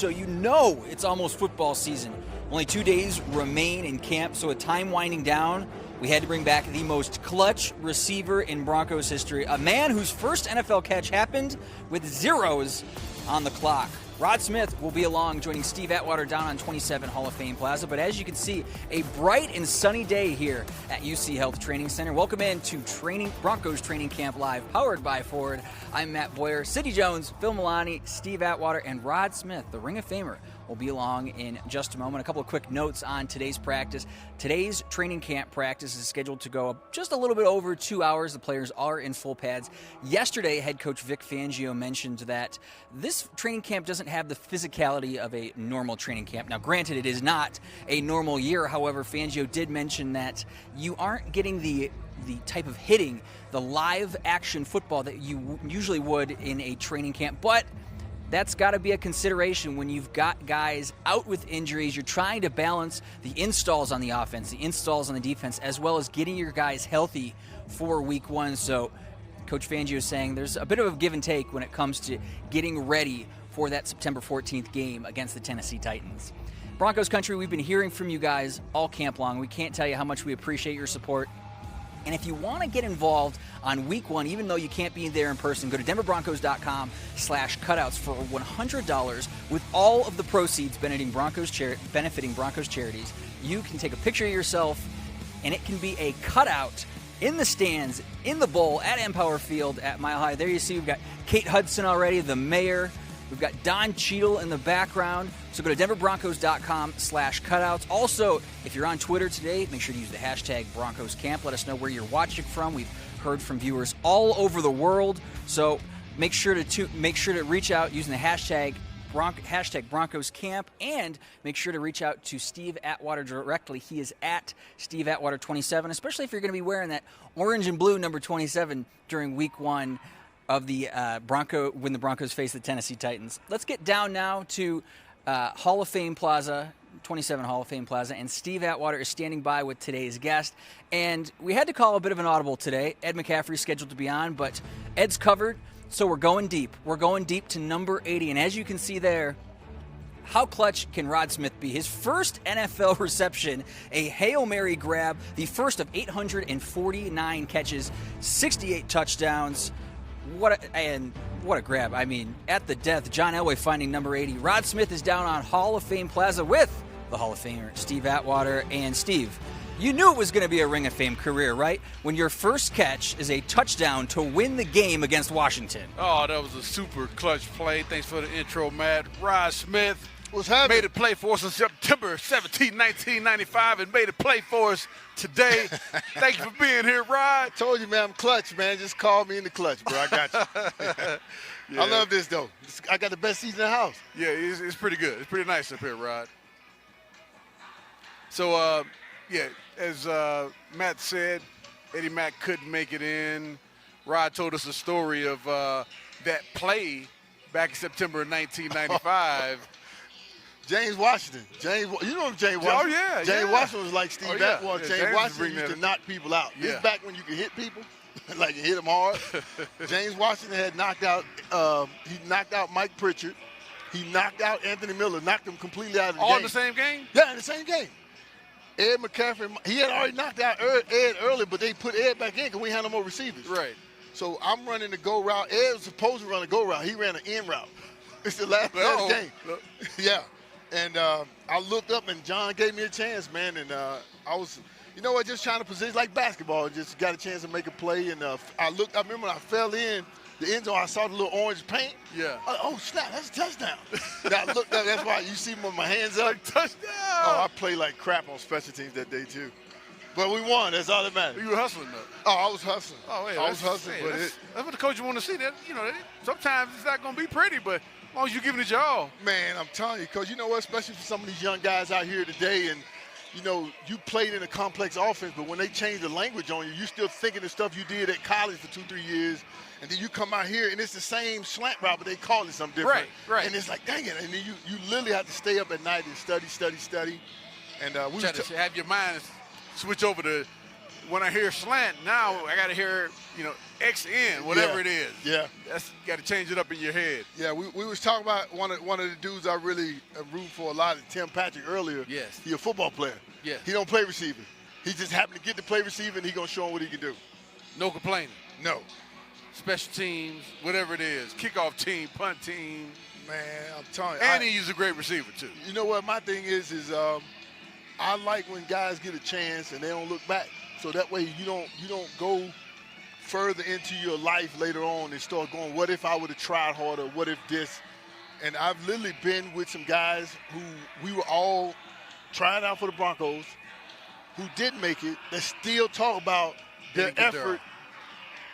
So you know it's almost football season. Only 2 days remain in camp, so with time winding down, we had to bring back the most clutch receiver in Broncos history, a man whose first NFL catch happened with zeros on the clock. Rod Smith will be along, joining Steve Atwater down on 27 Hall of Fame Plaza. But as you can see, a bright and sunny day here at UC Health Training Center. Welcome in to Broncos Training Camp Live, powered by Ford. I'm Matt Boyer. Sidney Jones, Phil Milani, Steve Atwater, and Rod Smith, the Ring of Famer, will be along in just a moment. A couple of quick notes on today's practice. Today's training camp practice is scheduled to go just a little bit over 2 hours. The players are in full pads. Yesterday, head coach Vic Fangio mentioned that this training camp doesn't have the physicality of a normal training camp. Now, granted, it is not a normal year. However, Fangio did mention that you aren't getting the type of hitting, the live action football that you usually would in a training camp. But that's got to be a consideration when you've got guys out with injuries. You're trying to balance the installs on the offense, the installs on the defense, as well as getting your guys healthy for week one. So Coach Fangio is saying there's a bit of a give and take when it comes to getting ready for that September 14th game against the Tennessee Titans. Broncos Country, we've been hearing from you guys all camp long. We can't tell you how much we appreciate your support. And if you want to get involved on week one, even though you can't be there in person, go to denverbroncos.com/cutouts for $100 with all of the proceeds benefiting Broncos charities. You can take a picture of yourself, and it can be a cutout in the stands, in the bowl, at Empower Field at Mile High. There you see we've got Kate Hudson already, the mayor. We've got Don Cheadle in the background. So go to denverbroncos.com/cutouts. Also, if you're on Twitter today, make sure to use the hashtag Broncos Camp. Let us know where you're watching from. We've heard from viewers all over the world. So make sure to reach out using the hashtag Broncos Camp, and make sure to reach out to Steve Atwater directly. He is at Steve Atwater 27, especially if you're going to be wearing that orange and blue number 27 during week one of the when the Broncos face the Tennessee Titans. Let's get down now to Hall of Fame Plaza, 27 Hall of Fame Plaza, and Steve Atwater is standing by with today's guest. And we had to call a bit of an audible today. Ed McCaffrey's scheduled to be on, but Ed's covered, so we're going deep. We're going deep to number 80, and as you can see there, how clutch can Rod Smith be? His first NFL reception, a Hail Mary grab, the first of 849 catches, 68 touchdowns. What a grab. I mean, at the death, John Elway finding number 80. Rod Smith is down on Hall of Fame Plaza with the Hall of Famer, Steve Atwater. And Steve, you knew it was going to be a Ring of Fame career, right? When your first catch is a touchdown to win the game against Washington. Oh, that was a super clutch play. Thanks for the intro, Matt. Rod Smith made a play for us on September 17, 1995, and made a play for us today. Thank you for being here, Rod. I told you, man, I'm clutch, man. Just call me in the clutch, bro. I got you. Yeah. I love this, though. I got the best seat in the house. Yeah, it's pretty good. It's pretty nice up here, Rod. So, as Matt said, Eddie Mack couldn't make it in. Rod told us a story of that play back in September of 1995. James Washington. You know James Washington? Oh, yeah. James Washington was like Steve Atwater. Yeah, James Washington used to knock people out. Yeah. This back when you could hit people, like you hit them hard. James Washington had knocked out Mike Pritchard. He knocked out Anthony Miller, knocked him completely out of the game. All in the same game? Yeah, in the same game. Ed McCaffrey, he had already knocked out Ed early, but they put Ed back in because we had no more receivers. Right. So I'm running the go route. Ed was supposed to run a go route. He ran an in route. It's the last play of the game. Yeah. And I looked up, and John gave me a chance, man. And I was, just trying to position like basketball. Just got a chance to make a play. And I remember when I fell in the end zone, I saw the little orange paint. Yeah. Oh, snap, that's a touchdown. And I looked up. That's why you see me with my hands up. Like, touchdown. Oh, I played like crap on special teams that day, too. But we won. That's all that matters. You were hustling, though. Oh, I was hustling. Oh, yeah. I was hustling. Hey, that's what the coach want to see. That sometimes it's not going to be pretty, but as long as you're giving it your all. Man, I'm telling you, Coach, you know what, especially for some of these young guys out here today, and, you played in a complex offense, but when they change the language on you, you're still thinking the stuff you did at college for 2-3 years, and then you come out here, and it's the same slant route, but they call it something different. Right. And it's like, dang it, and then you literally have to stay up at night and study. And Try to have your mind switch over to when I hear slant, now I got to hear, XN, whatever it is. Yeah. That's got to change it up in your head. Yeah, we was talking about one of the dudes I really root for a lot, Tim Patrick, earlier. Yes. He a football player. Yes. He don't play receiver. He just happened to get to play receiver, and he going to show him what he can do. No complaining. No. Special teams, whatever it is, kickoff team, punt team. Man, I'm telling you. And he's a great receiver, too. You know what my thing is I like when guys get a chance and they don't look back. So that way you don't go further into your life later on and start going, what if I would have tried harder? What if this? And I've literally been with some guys who we were all trying out for the Broncos who did make it that still talk about their effort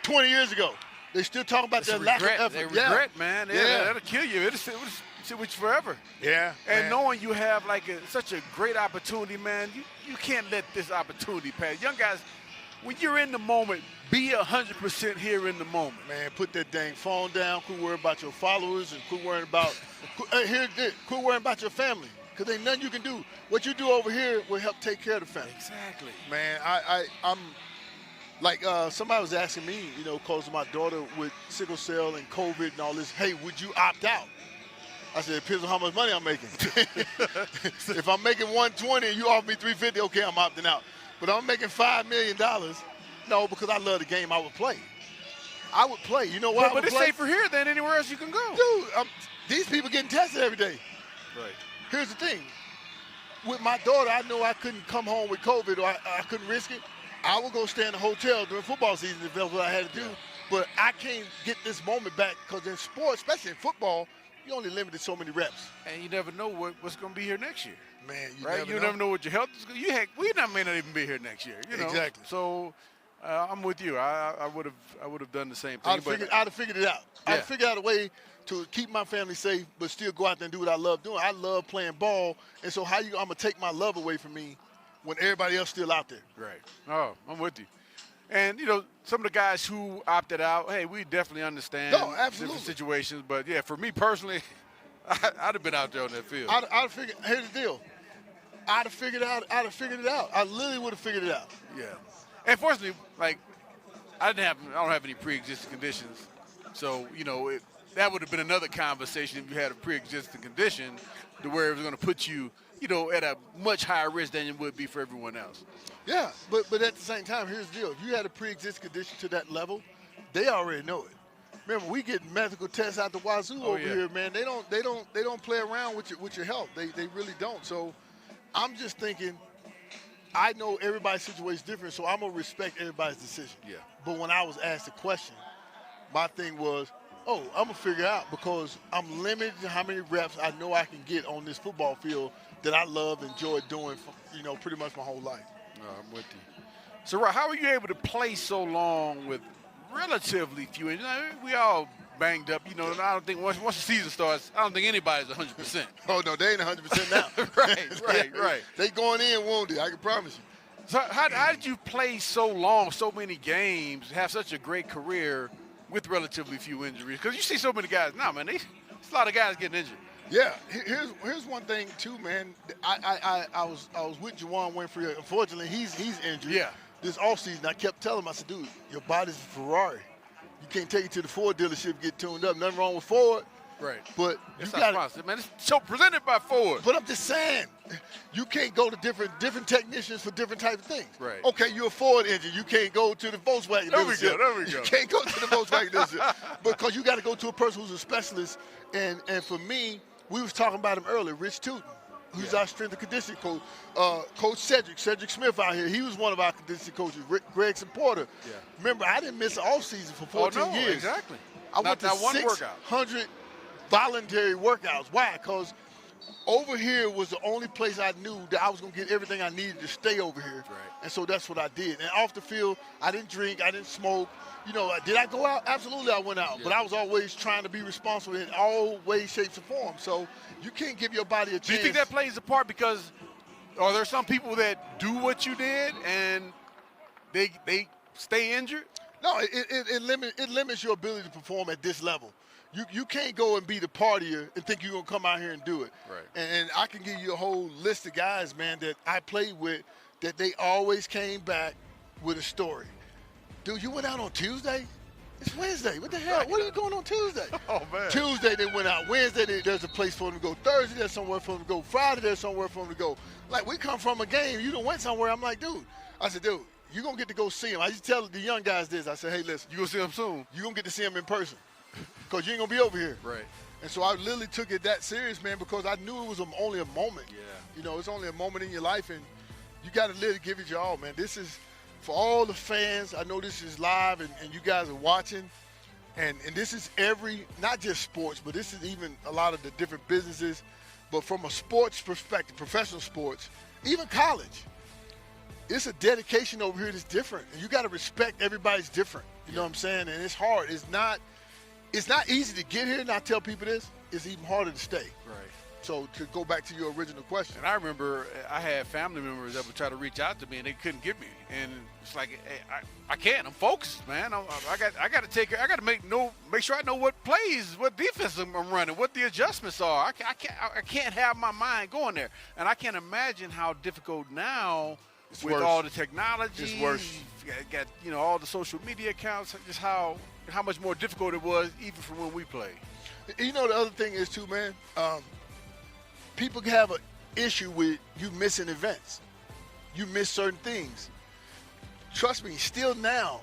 20 years ago. They still talk about their lack of effort. They regret, man. That'll kill you. It'll sit with you forever. Yeah. And knowing you have such a great opportunity, man, you can't let this opportunity pass. Young guys, when you're in the moment, be 100% here in the moment. Man, put that dang phone down. Quit worrying about your followers and quit worrying about quit worrying about your family. Because ain't nothing you can do. What you do over here will help take care of the family. Exactly. Man, I'm like somebody was asking me, because of my daughter with sickle cell and COVID and all this, hey, would you opt out? I said, it depends on how much money I'm making. If I'm making $120 and you offer me $350, okay, I'm opting out. But I'm making $5 million. No, because I love the game, I would play. I would play. You know what? But it's safer here than anywhere else you can go. Dude, these people getting tested every day. Right. Here's the thing. With my daughter, I know I couldn't come home with COVID or I couldn't risk it. I would go stay in a hotel during football season if that's what I had to do. Yeah. But I can't get this moment back because in sports, especially in football, you only limited so many reps. And you never know what's going to be here next year. Man, you never know what your health is going to be. We may not even be here next year. Exactly. So I'm with you. I would have done the same thing. I'd have figured it out. Yeah. I'd have figured out a way to keep my family safe but still go out there and do what I love doing. I love playing ball. And so I'm going to take my love away from me when everybody else still out there? Right. Oh, I'm with you. And, some of the guys who opted out, hey, we definitely understand different situations. But, yeah, for me personally, I'd have been out there on that field. I'd have figured – here's the deal. I'd have figured it out. I literally would have figured it out. Yeah. And fortunately, I don't have any pre-existing conditions. So, that would have been another conversation if you had a pre-existing condition to where it was going to put you, at a much higher risk than it would be for everyone else. Yeah, but at the same time, here's the deal. If you had a pre-existing condition to that level, they already know it. Remember, we get medical tests out the wazoo over here, man. They don't play around with your health. They really don't. So I'm just thinking, I know everybody's situation is different, so I'm going to respect everybody's decision. Yeah. But when I was asked the question, my thing was, I'm going to figure it out because I'm limited to how many reps I know I can get on this football field that I love and enjoy doing, pretty much my whole life. No, I'm with you. So, Rod, how are you able to play so long with relatively few injuries? We all banged up. I don't think once the season starts, I don't think anybody's 100%. Oh, no, they ain't 100% now. Right. They going in wounded, I can promise you. So how did you play so long, so many games, have such a great career with relatively few injuries? Because you see so many guys now, man. There's a lot of guys getting injured. Yeah, here's one thing too, man. I was with Juwan Winfrey. Unfortunately, he's injured. Yeah. This offseason, I kept telling him, I said, dude, your body's a Ferrari. You can't take it to the Ford dealership, get tuned up. Nothing wrong with Ford. Right. But it's you got sponsored, man. It's so presented by Ford. But I'm just saying, you can't go to different technicians for different types of things. Right. Okay, you're a Ford engine. You can't go to the Volkswagen dealership. There we go. You can't go to the Volkswagen dealership because you got to go to a person who's a specialist. And for me, we was talking about him earlier, Rich Tootin, who's our strength and conditioning coach. Coach Cedric Smith out here, he was one of our conditioning coaches. Greg Porter. Yeah. Remember, I didn't miss an off season for 14 years. Exactly. I went to 600 voluntary workouts. Why? Because over here was the only place I knew that I was going to get everything I needed to stay over here. Right. And so that's what I did. And off the field, I didn't drink, I didn't smoke. Did I go out? Absolutely I went out. Yeah. But I was always trying to be responsible in all ways, shapes, and forms. So you can't give your body a chance. Do you think that plays a part because are there some people that do what you did and they stay injured? No, it limits your ability to perform at this level. You can't go and be the partier and think you're going to come out here and do it. Right. And I can give you a whole list of guys, man, that I played with that they always came back with a story. Dude, you went out on Tuesday? It's Wednesday. What the hell? What are you doing on Tuesday? Oh, man. Tuesday they went out. Wednesday there's a place for them to go. Thursday there's somewhere for them to go. Friday there's somewhere for them to go. Like, we come from a game. You done went somewhere. I'm like, dude. I said, dude, you're going to get to go see him. I just tell the young guys this. I said, hey, listen. You going to see him soon? You're going to get to see him in person because you ain't going to be over here. Right. And so I literally took it that serious, man, because I knew it was only a moment. Yeah. You know, it's only a moment in your life, and you got to literally give it your all, man. This is for all the fans. I know this is live, and you guys are watching. And this is not just sports, but this is even a lot of the different businesses. But from a sports perspective, professional sports, even college, it's a dedication over here that's different. And you got to respect everybody's different. You know what I'm saying? And it's hard. It's not easy to get here, and I tell people this. It's even harder to stay. Right. So to go back to your original question. And I remember I had family members that would try to reach out to me, and they couldn't get me. And it's like, hey, I can't. I'm focused, man. I got to take care. I got to make sure I know what plays, what defense I'm running, what the adjustments are. I can't have my mind going there. And I can't imagine how difficult now with all the technology. It's worse. You got all the social media accounts. Just how much more difficult it was even from when we played. You know, the other thing is too, man. People have an issue with you missing events. You miss certain things. Trust me, still now,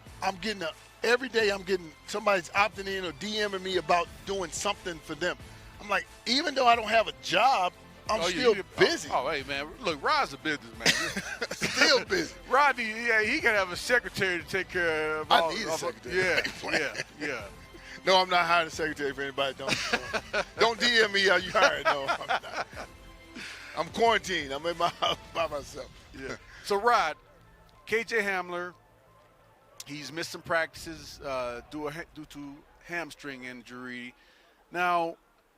every day I'm getting somebody's opting in or DMing me about doing something for them. I'm like, even though I don't have a job, I'm still busy. Oh, hey, man. Look, Rod's a businessman. Still busy. Rodney, he can have a secretary to take care of all. I need a secretary. Yeah. No, I'm not hiring a secretary for anybody. Don't DM me. Are you hired? No, I'm not. I'm quarantined. I'm in my house by myself. Yeah. So, Rod, KJ Hamler, he's missed some practices due to hamstring injury. Now,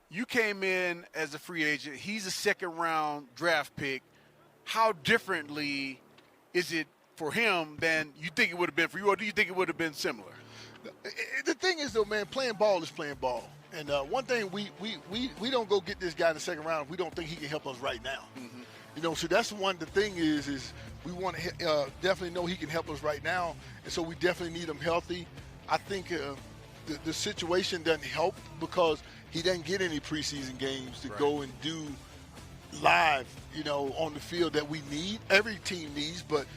you came in as a free agent. He's a second-round draft pick. How differently is it for him than you think it would have been for you, or do you think it would have been similar? The thing is, though, man, playing ball is playing ball. And one thing, we don't go get this guy in the second round if we don't think he can help us right now. Mm-hmm. You know, so that's the thing is we want to definitely know he can help us right now. And so we definitely need him healthy. I think the situation doesn't help because he doesn't get any preseason games to go and do live, on the field that we need. Every team needs, but,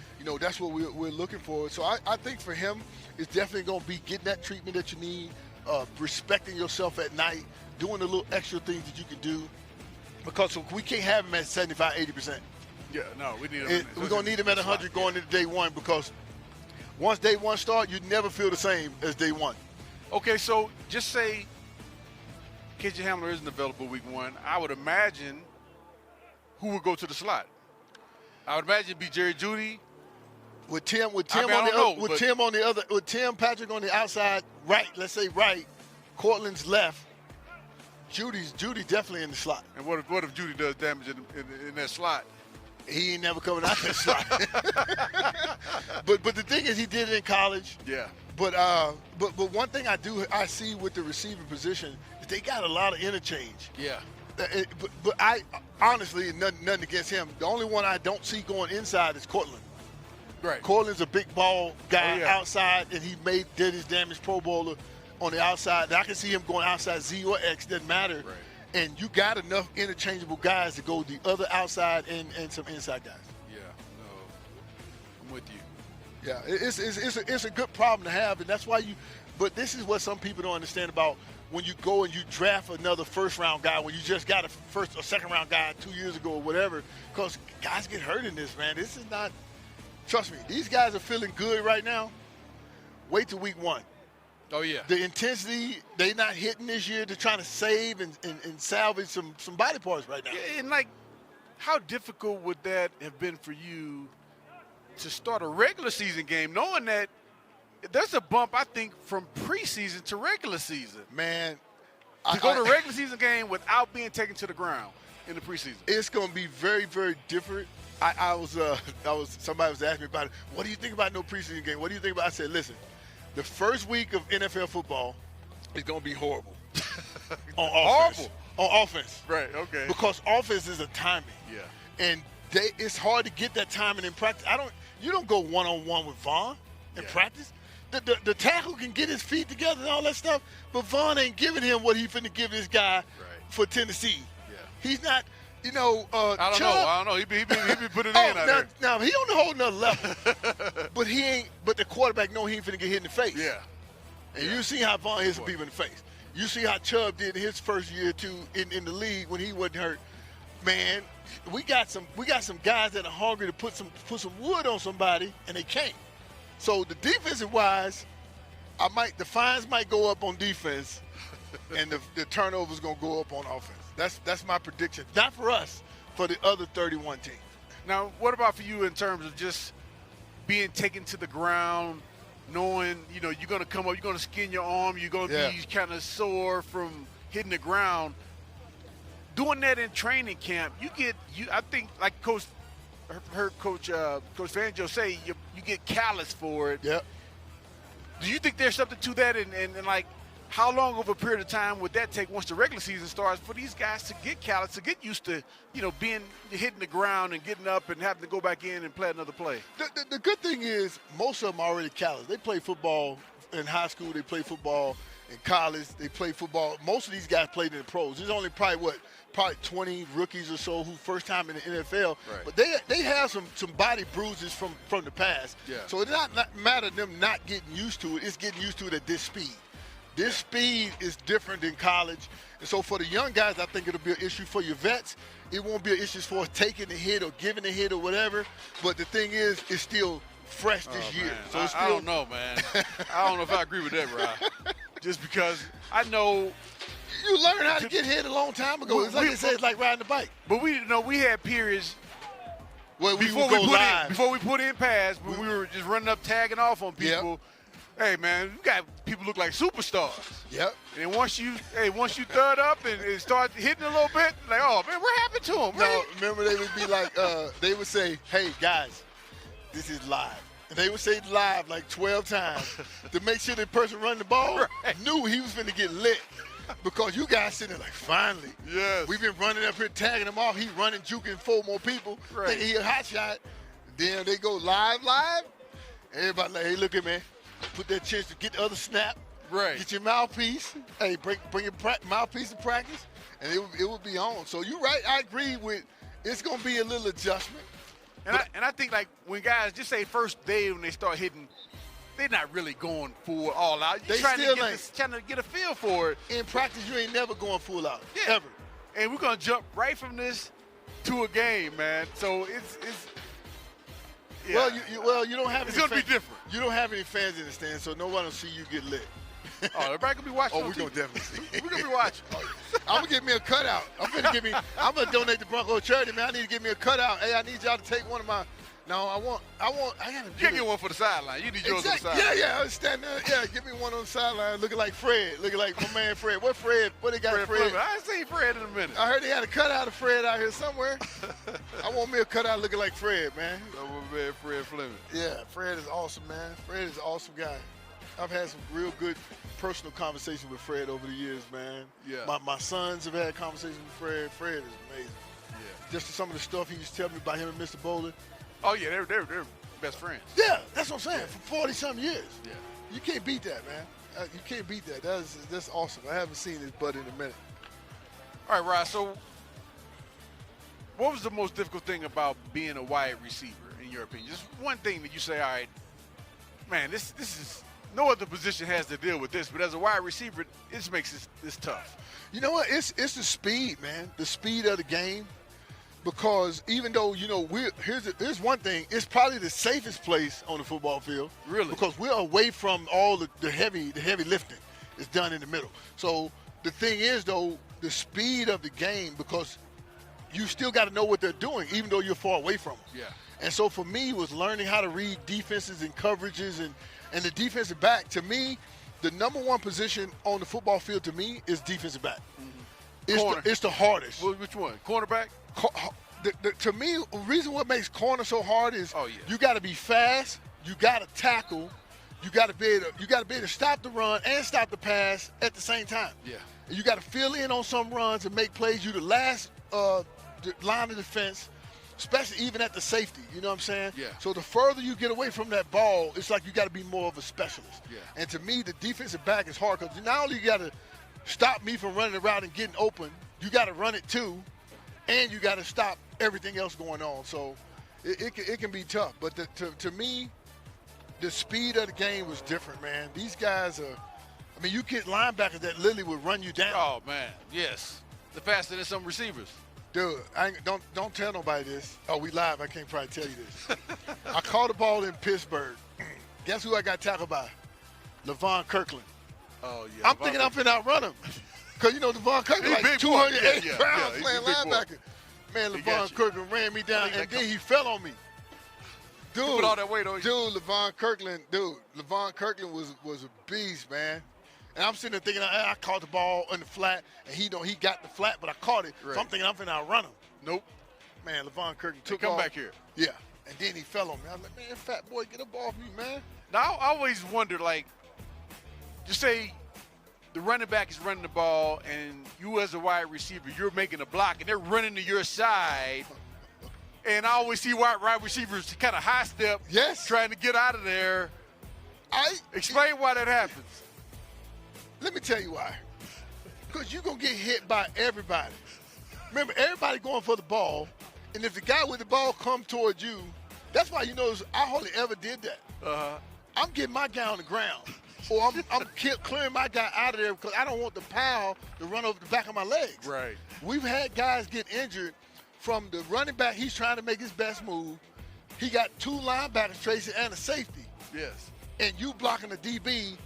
that's what we're looking for. So I think for him, it's definitely going to be getting that treatment that you need, respecting yourself at night, doing the little extra things that you can do, because we can't have him at 75, 80%. Yeah, no, we need him. We're going to need him at 100 going into day one, because once day one starts, you never feel the same as day one. Okay, so just say KJ Hamler isn't available week one. I would imagine who would go to the slot? I would imagine it'd be Jerry Jeudy. With Tim Patrick on the outside, right? Let's say right. Cortland's left. Judy's definitely in the slot. And what if Jeudy does damage in that slot? He ain't never coming out that slot. But the thing is, he did it in college. Yeah. But one thing I see with the receiver position is they got a lot of interchange. Yeah. But I honestly, nothing against him. The only one I don't see going inside is Cortland. Right. Cortland's a big ball guy outside, and he did his damage Pro Bowler on the outside. I can see him going outside Z or X, doesn't matter. Right. And you got enough interchangeable guys to go the other outside and some inside guys. Yeah, no, I'm with you. Yeah, it's a good problem to have, and that's why but this is what some people don't understand about when you go and you draft another first-round guy when you just got a first or second-round guy 2 years ago or whatever, because guys get hurt in this, man. This is not – trust me, these guys are feeling good right now. Wait till week one. Oh, yeah. The intensity, they not hitting this year. They're trying to save and salvage some body parts right now. Yeah, and, how difficult would that have been for you to start a regular season game knowing that there's a bump, I think, from preseason to regular season? Man. To go to a regular season game without being taken to the ground in the preseason. It's going to be very, very different. Somebody was asking me about it. What do you think about no preseason game? What do you think about? I said, listen, the first week of NFL football is going to be horrible. On offense. Right, okay. Because offense is a timing. Yeah. And it's hard to get that timing in practice. You don't go one-on-one with Vaughn in practice. The tackle can get his feet together and all that stuff, but Vaughn ain't giving him what he finna give this guy for Tennessee. Yeah. He's not, I don't know. He be putting it in out there. Now, he on a whole nother level. But he ain't. But the quarterback know he ain't finna get hit in the face. Yeah. And you see how Vaughn hits some people in the face. You see how Chubb did his first year or two in the league when he wasn't hurt. Man, we got some guys that are hungry to put some wood on somebody, and they can't. So the defensive wise, the fines might go up on defense, and the turnovers gonna go up on offense. That's my prediction. Not for us, for the other 31 teams. Now, what about for you in terms of just being taken to the ground, knowing you're gonna come up, you're gonna skin your arm, you're gonna be kind of sore from hitting the ground. Doing that in training camp, I think like Coach Fangio say, you get callous for it. Yep. Do you think there's something to that, and like how long of a period of time would that take once the regular season starts for these guys to get callous, to get used to being hitting the ground and getting up and having to go back in and play another play? The good thing is most of them are already callous. They play football in high school. They play football in college. They play football. Most of these guys played in the pros. There's only probably 20 rookies or so who first time in the NFL. Right. But they have some body bruises from the past. Yeah. So it's not matter them not getting used to it. It's getting used to it at this speed. This speed is different than college. And so for the young guys, I think it'll be an issue. For your vets, it won't be an issue for taking the hit or giving the hit or whatever. But the thing is, it's still fresh this year. Man. So it's I don't know, man. I don't know if I agree with that, Rod. Just because I know – you learned how to get hit a long time ago. It's like they say, it's like riding a bike. But we had periods before we put in pass, when we were just running up, tagging off on people. Yep. Hey, man, we got people look like superstars. Yep. And once you third up and start hitting a little bit, like, oh man, what happened to him? No, remember they would be like, they would say, hey guys, this is live. And they would say live like 12 times to make sure the person running the ball knew he was going to get lit. Because you guys sitting there like, finally. Yes. We've been running up here, tagging him off. He's running, juking 4 more people. Right. Thinking he a hot shot. Then they go live. Everybody like, hey, look at me. Put that chance to get the other snap. Right. Get your mouthpiece. Hey, bring your mouthpiece to practice. And it will be on. So you're right. I agree with it's going to be a little adjustment. And I think, like, when guys, just say first day when they start hitting, they're not really going full all out. You're trying to get a feel for it. In practice, you ain't never going full out, ever. And we're going to jump right from this to a game, man. So it's yeah. You don't have. It's going to be different. You don't have any fans in the stands, so no one will see you get lit. Oh, everybody gonna be watching. Oh, we're gonna definitely see. We're gonna be watching. I'm gonna get me a cutout. I'm gonna donate to Broncos charity, man. I need to get me a cutout. Hey, I need y'all to take one of my. No, I gotta. You get one for the sideline. You need yours on the sideline. Yeah, I was standing there. Yeah, give me one on the sideline, looking like Fred, looking like my man Fred. What Fred? What they got Fred? I ain't seen Fred in a minute. I heard they had a cutout of Fred out here somewhere. I want me a cutout looking like Fred, man. That my man Fred Fleming. Yeah, Fred is awesome, man. Fred is an awesome guy. I've had some real good personal conversations with Fred over the years, man. Yeah. My sons have had conversations with Fred. Fred is amazing. Yeah. Just some of the stuff he used to tell me about him and Mr. Bowling. Oh, yeah, they're best friends. Yeah, that's what I'm saying. For 40-some years. Yeah. You can't beat that, man. You can't beat that. That's awesome. I haven't seen his butt in a minute. All right, Rod, so what was the most difficult thing about being a wide receiver, in your opinion? Just one thing that you say, all right, man, this is – no other position has to deal with this, but as a wide receiver, this makes this tough. You know what? It's the speed, man, the speed of the game. Because even though, here's one thing, it's probably the safest place on the football field. Really? Because we're away from all the heavy lifting. It's done in the middle. So the thing is, though, the speed of the game, because you still got to know what they're doing, even though you're far away from them. Yeah. And so for me, it was learning how to read defenses and coverages and the defensive back. To me, the number one position on the football field to me is defensive back. Mm-hmm. It's the hardest. Which one? Cornerback? To me, the reason what makes corner so hard is you got to be fast, you got to tackle, you got to be able to stop the run and stop the pass at the same time. Yeah. And you got to fill in on some runs and make plays. You the last line of defense, especially even at the safety. You know what I'm saying? Yeah. So the further you get away from that ball, it's like you got to be more of a specialist. Yeah. And to me, the defensive back is hard because not only you got to stop me from running the route and getting open, you got to run it too, and you got to stop everything else going on. So it can be tough. But to me, the speed of the game was different, man. These guys are – I mean, you get linebackers that literally would run you down. Oh, man, yes. They're faster than some receivers. Dude, don't tell nobody this. Oh, we live. I can't probably tell you this. I caught the ball in Pittsburgh. Guess who I got tackled by? LaVon Kirkland. Oh, yeah. I'm thinking I'm finna outrun him. Because, you know, LaVon Kirkland like 280 pounds playing linebacker. Man, LaVon Kirkland ran me down, and then he fell on me. Dude, put all that weight on you. Dude, LaVon Kirkland was a beast, man. And I'm sitting there thinking, I caught the ball in the flat, and he got the flat, but I caught it. Right. So I'm thinking I'm finna outrun him. Nope. Man, LaVon Kirkland took Come off. back here. Yeah. And then he fell on me. I was like, man, fat boy, get up off me, man. Now, I always wonder, like, just say the running back is running the ball, and you as a wide receiver, you're making a block, and they're running to your side. And I always see wide receivers kind of high step, trying to get out of there. Explain why that happens. Let me tell you why. Because you're going to get hit by everybody. Remember, everybody going for the ball, and if the guy with the ball come towards you, that's why you notice I hardly ever did that. Uh-huh. I'm getting my guy on the ground, or I'm clearing my guy out of there because I don't want the pile to run over the back of my legs. Right. We've had guys get injured from the running back. He's trying to make his best move. He got 2 linebackers, Tracy, and a safety. Yes. And you blocking the DB,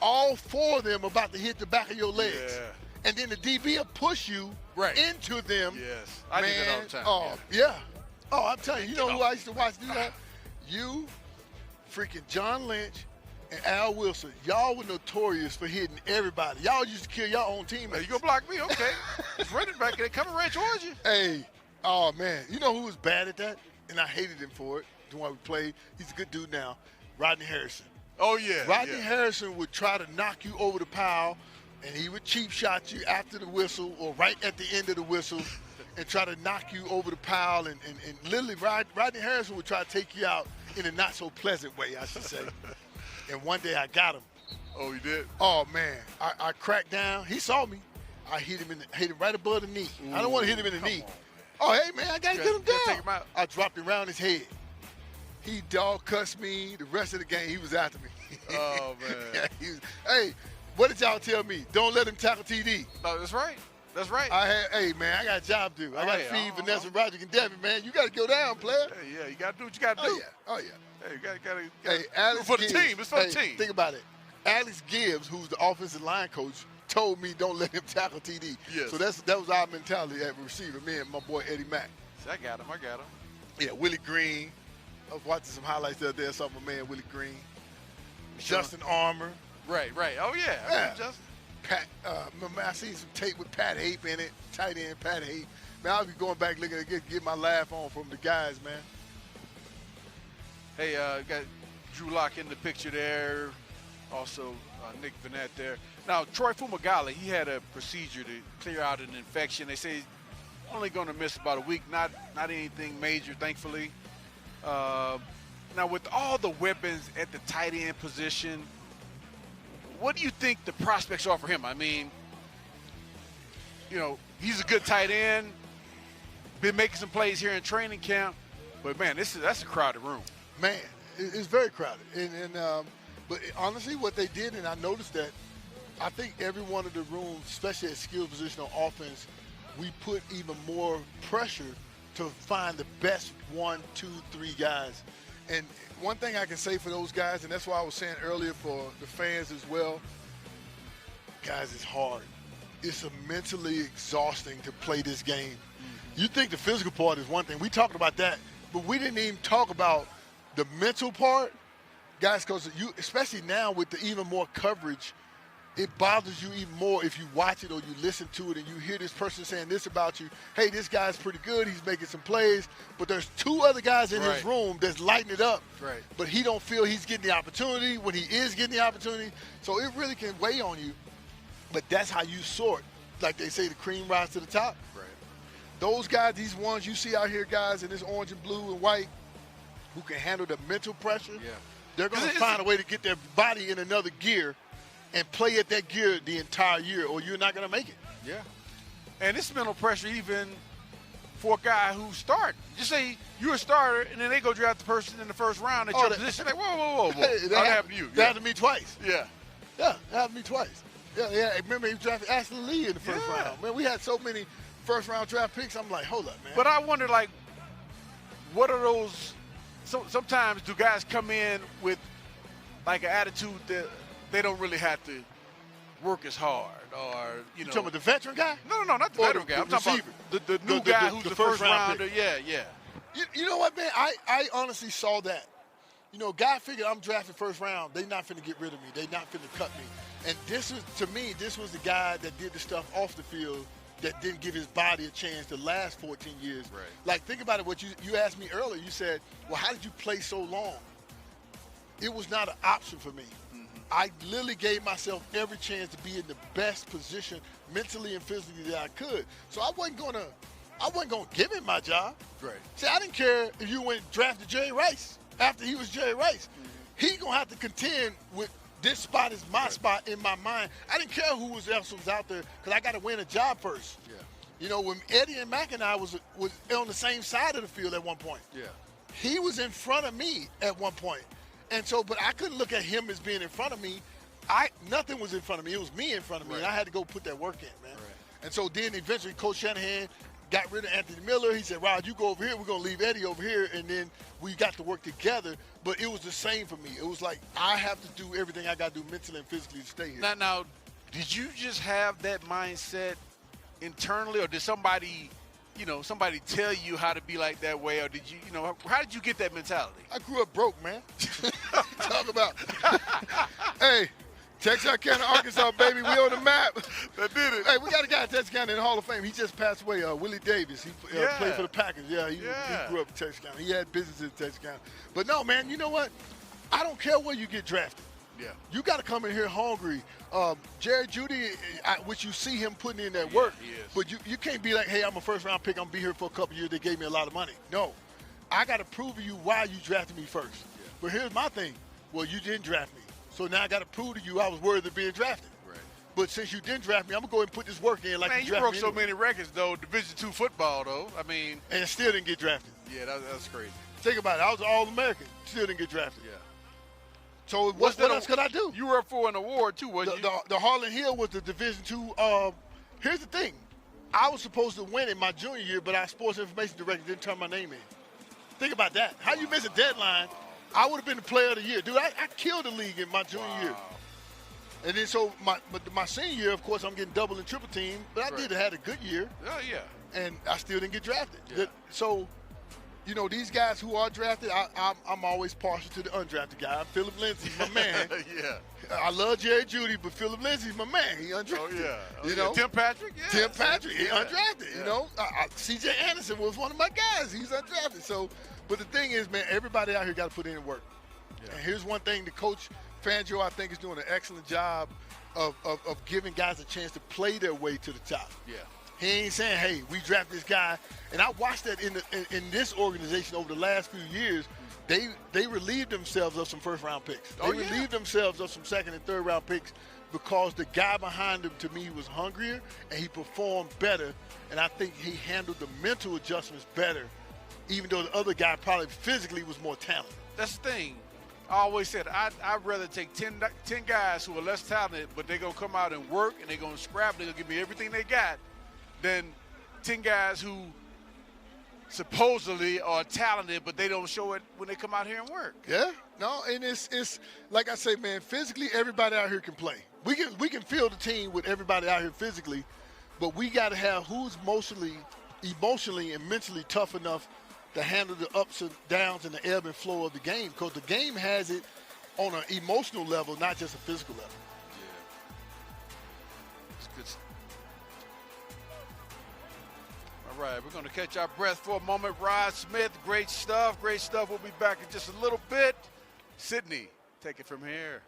all 4 of them about to hit the back of your legs. Yeah. And then the DB will push you into them. Yes. I do that all the time. Oh, yeah. Oh, I'm telling you, you know who I used to watch do that? You, freaking John Lynch, and Al Wilson. Y'all were notorious for hitting everybody. Y'all used to kill your own teammates. You gonna block me? Okay. It's running back there. Come and run towards you. Hey, oh, man. You know who was bad at that? And I hated him for it. The one we played. He's a good dude now. Rodney Harrison. Oh, yeah. Rodney Harrison would try to knock you over the pile, and he would cheap shot you after the whistle or right at the end of the whistle and try to knock you over the pile. And literally, Rodney Harrison would try to take you out in a not-so-pleasant way, I should say. And one day I got him. Oh, you did? Oh, man. I cracked down. He saw me. I hit him right above the knee. I don't want to hit him in the knee. Oh, hey, man, I got to get him down. Take him out. I dropped him around his head. He dog cussed me. The rest of the game, he was after me. Oh, man. Hey, what did y'all tell me? Don't let him tackle TD. No, that's right. That's right. Hey, man, I got a job to do. I got to feed Vanessa, Roger, and Devin, man. You got to go down, player. Hey, yeah, you got to do what you got to do. Oh, yeah. Hey, you got to Hey, Alex for the Gibbs, team. It's for the team. Think about it. Alex Gibbs, who's the offensive line coach, told me don't let him tackle TD. Yes. So that was our mentality at receiver, me and my boy Eddie Mack. I got him. Yeah, Willie Green. I was watching some highlights the other day. I saw my man Willie Green. Justin Armour. Right. Oh, yeah. Justin. Pat, I seen some tape with Pat Hape in it, tight end Pat Hape. Man, I'll be going back looking to get my laugh on from the guys, man. Hey, got Drew Lock in the picture there. Also, Nick Vanette there. Now, Troy Fumagalli, he had a procedure to clear out an infection. They say he's only going to miss about a week, not anything major, thankfully. Now, with all the weapons at the tight end position, what do you think the prospects are for him? I mean, you know, he's a good tight end, been making some plays here in training camp, but, man, that's a crowded room. Man, it's very crowded. But honestly, what they did, and I noticed that, I think every one of the rooms, especially at skill position on offense, we put even more pressure to find the best 1, 2, 3 guys. And one thing I can say for those guys, and that's why I was saying earlier for the fans as well, guys, it's hard. It's mentally exhausting to play this game. Mm-hmm. You think the physical part is one thing. We talked about that, but we didn't even talk about the mental part. Guys, because you, especially now with the even more coverage, it bothers you even more if you watch it or you listen to it and you hear this person saying this about you. Hey, this guy's pretty good. He's making some plays. But there's 2 other guys in his room that's lighting it up. Right. But he don't feel he's getting the opportunity when he is getting the opportunity. So it really can weigh on you. But that's how you sort. Like they say, the cream rises to the top. Right. those guys, these ones you see out here, guys, in this orange and blue and white, who can handle the mental pressure, they're going to find a way to get their body in another gear and play at that gear the entire year, or you're not going to make it. Yeah. And this mental pressure even for a guy who started. Just say you're a starter, and then they go draft the person in the first round at your position. Like, whoa. Hey, that happened to you. That happened to me twice. Yeah. Yeah, that happened to me twice. Yeah. Remember, he drafted Ashley Lee in the first round. Man, we had so many first-round draft picks. I'm like, hold up, man. But I wonder, like, what are those sometimes do guys come in with, like, an attitude that they don't really have to work as hard, or, you know. talking about the veteran guy? No, not the veteran guy. I'm talking about the new guy who's the first rounder. Yeah. You know what, man? I honestly saw that. You know, guy figured I'm drafted first round. They not finna get rid of me. They not finna cut me. And this was, to me, this was the guy that did the stuff off the field that didn't give his body a chance to last 14 years. Right. Like, think about it. What you asked me earlier, you said, well, how did you play so long? It was not an option for me. I literally gave myself every chance to be in the best position mentally and physically that I could. So I wasn't gonna give him my job. Right. See, I didn't care if you went and drafted Jerry Rice after he was Jerry Rice. He gonna have to contend with this spot is my spot in my mind. I didn't care who else was out there because I got to win a job first. Yeah. You know, when Eddie and Mac and I was on the same side of the field at one point. Yeah. He was in front of me at one point. And so, but I couldn't look at him as being in front of me. Nothing was in front of me. It was me in front of me, and I had to go put that work in, man. Right. And so then eventually Coach Shanahan got rid of Anthony Miller. He said, Rod, you go over here. We're going to leave Eddie over here. And then we got to work together. But it was the same for me. It was like I have to do everything I got to do mentally and physically to stay here. Now, did you just have that mindset internally, or did somebody tell you how to be like that way, or did you, how did you get that mentality? I grew up broke, man. Talk about. Hey, Texarkana, Arkansas, baby, we on the map. That did it. Hey, we got a guy in Texarkana in the Hall of Fame. He just passed away, Willie Davis. He played for the Packers. Yeah, he grew up in Texarkana. He had business in Texarkana. But no, man, you know what? I don't care where you get drafted. Yeah. You got to come in here hungry. Jerry Jeudy, which you see him putting in that work. He is. But you can't be like, hey, I'm a first-round pick. I'm going to be here for a couple years. They gave me a lot of money. No. I got to prove to you why you drafted me first. Yeah. But here's my thing. Well, you didn't draft me. So now I got to prove to you I was worthy of being drafted. Right. But since you didn't draft me, I'm going to go ahead and put this work in like man, you broke me so anyway. many records, though, Division II football, though. I mean. And still didn't get drafted. Yeah, that's crazy. Think about it. I was an All-American. Still didn't get drafted. Yeah. So what else could I do? You were up for an award, too, wasn't you? The Harlan Hill was the Division II. Here's the thing. I was supposed to win it my junior year, but our sports information director didn't turn my name in. Think about that. How you miss a deadline? I would have been the player of the year. Dude, I killed the league in my junior year. And then so my senior year, of course, I'm getting double and triple team, but I did had a good year. Oh, yeah. And I still didn't get drafted. Yeah. So, these guys who are drafted, I'm always partial to the undrafted guy. Philip Lindsay's my man. Yeah. I love Jerry Jeudy, but Philip Lindsay's my man. He undrafted. Oh, yeah. Tim Patrick? Yeah. Tim Patrick, he undrafted. Yeah. C.J. Anderson was one of my guys. He's undrafted. So, but the thing is, man, everybody out here got to put in work. Yeah. And here's one thing: the coach Fangio, I think, is doing an excellent job of giving guys a chance to play their way to the top. Yeah. He ain't saying, hey, we draft this guy. And I watched that in this organization over the last few years. They relieved themselves of some first-round picks. They relieved themselves of some second- and third-round picks because the guy behind him, to me, was hungrier and he performed better. And I think he handled the mental adjustments better, even though the other guy probably physically was more talented. That's the thing. I always said I'd rather take 10 guys who are less talented, but they're going to come out and work and they're going to scrap, they're going to give me everything they got, than 10 guys who supposedly are talented, but they don't show it when they come out here and work. Yeah, no, and it's like I say, man, physically everybody out here can play. We can field the team with everybody out here physically, but we got to have who's emotionally and mentally tough enough to handle the ups and downs and the ebb and flow of the game, because the game has it on an emotional level, not just a physical level. Yeah. It's good. All right, we're going to catch our breath for a moment. Rod Smith, great stuff. Great stuff. We'll be back in just a little bit. Sydney, take it from here.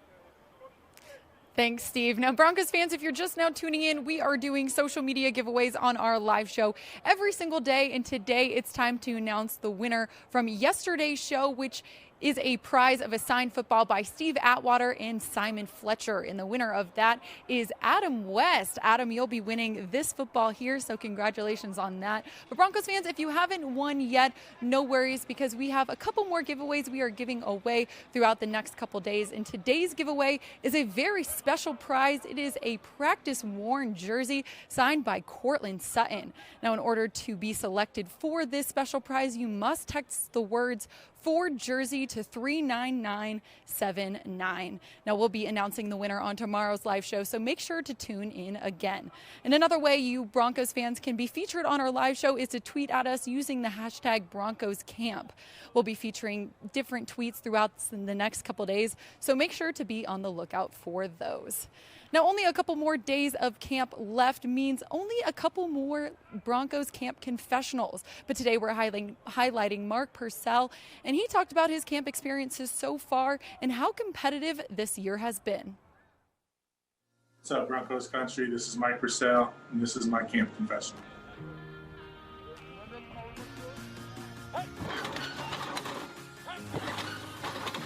Thanks, Steve. Now, Broncos fans, if you're just now tuning in, we are doing social media giveaways on our live show every single day. And today it's time to announce the winner from yesterday's show, which is a prize of a signed football by Steve Atwater and Simon Fletcher. And the winner of that is Adam West. Adam, you'll be winning this football here, so congratulations on that. But Broncos fans, if you haven't won yet, no worries, because we have a couple more giveaways we are giving away throughout the next couple days. And today's giveaway is a very special prize. It is a practice-worn jersey signed by Cortland Sutton. Now, in order to be selected for this special prize, you must text the words "for jersey" to 39979. Now, we'll be announcing the winner on tomorrow's live show, so make sure to tune in again. And another way you Broncos fans can be featured on our live show is to tweet at us using the hashtag Broncos Camp. We'll be featuring different tweets throughout the next couple days, so make sure to be on the lookout for those. Now, only a couple more days of camp left means only a couple more Broncos camp confessionals. But today we're highlighting Mark Purcell, and he talked about his camp experiences so far and how competitive this year has been. What's up, Broncos Country? This is Mike Purcell, and this is my camp confessional.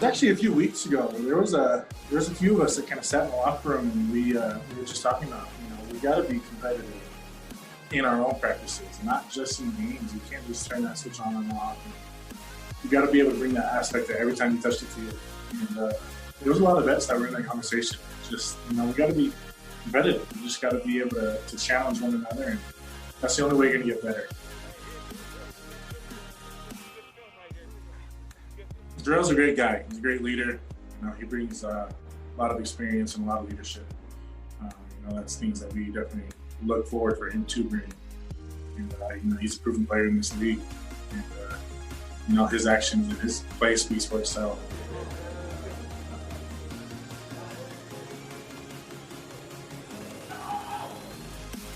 Actually, a few weeks ago, there was a few of us that kind of sat in the locker room, and we were just talking about, we got to be competitive in our own practices, not just in games. You can't just turn that switch on and off. You got to be able to bring that aspect to every time you touch the field. And there was a lot of vets that were in that conversation. Just we got to be competitive. You just got to be able to challenge one another, and that's the only way you're going to get better. Darrell's a great guy. He's a great leader. He brings a lot of experience and a lot of leadership. That's things that we definitely look forward for him to bring. And he's a proven player in this league. And his actions and his play speaks for itself.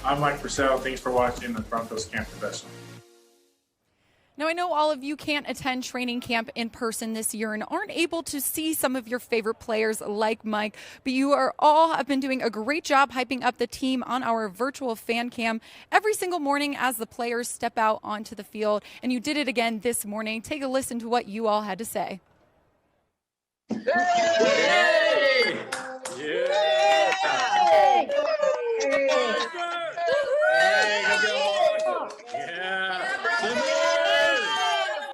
I'm Mike Purcell. Thanks for watching the Broncos Camp Confessional. Now, I know all of you can't attend training camp in person this year and aren't able to see some of your favorite players like Mike, but you have been doing a great job hyping up the team on our virtual fan cam every single morning as the players step out onto the field, and you did it again this morning. Take a listen to what you all had to say. Hey! Yeah!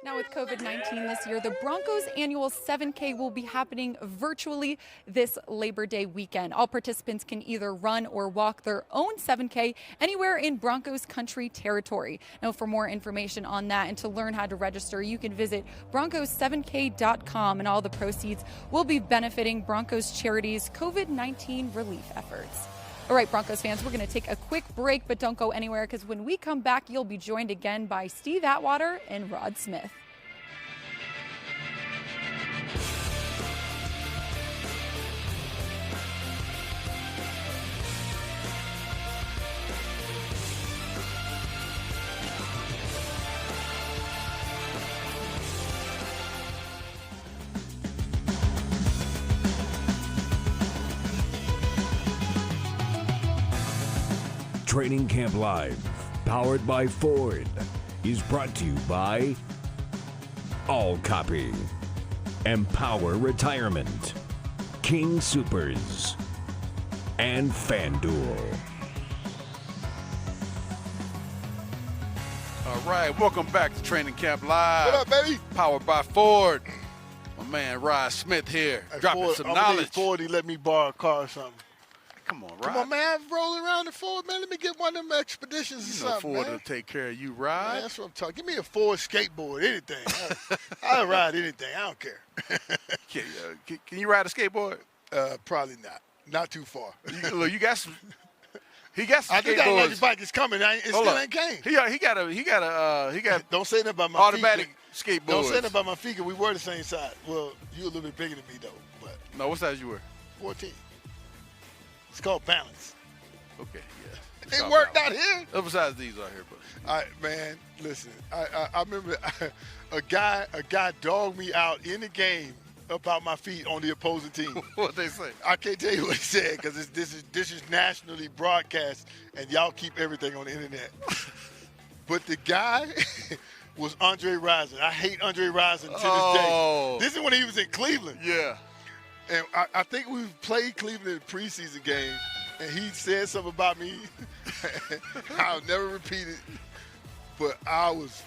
Now, with COVID-19 this year, the Broncos annual 7K will be happening virtually this Labor Day weekend. All participants can either run or walk their own 7K anywhere in Broncos Country territory. Now, for more information on that and to learn how to register, you can visit broncos7k.com, and all the proceeds will be benefiting Broncos Charity's COVID-19 relief efforts. All right, Broncos fans, we're going to take a quick break, but don't go anywhere, because when we come back, you'll be joined again by Steve Atwater and Rod Smith. Training Camp Live, powered by Ford, is brought to you by All Copy, Empower Retirement, King Supers, and FanDuel. All right, welcome back to Training Camp Live. What up, baby? Powered by Ford. My man Rod Smith here, dropping Ford, some I'm knowledge. Ford, he let me borrow a car or something. Come on, Rod. Come on, man. I'm rolling around the Ford, man. Let me get one of them expeditions or something, Ford man. will take care of you, Man, Rod. that's what I'm talking. Give me a Ford skateboard, anything. I'll ride anything. I don't care. Can you ride a skateboard? Probably not. Not too far. You got some. He got some I think that skateboards. electric bike is coming. It still ain't came. He got Don't say that about my automatic feet. skateboards. Don't say that about my feet. We were the same size. Well, you a little bit bigger than me, though. But No, what size you were? 14. It's called balance. Okay, yeah. It worked out here. What size these are here, but All right, man, listen. I remember a guy dogged me out in the game about my feet on the opposing team. What they say? I can't tell you what he said because this is nationally broadcast, and y'all keep everything on the internet. But the guy was Andre Rison. I hate Andre Rison to this day. This is when he was in Cleveland. Yeah. And I think we played Cleveland in a preseason game, and he said something about me. I'll never repeat it, but I was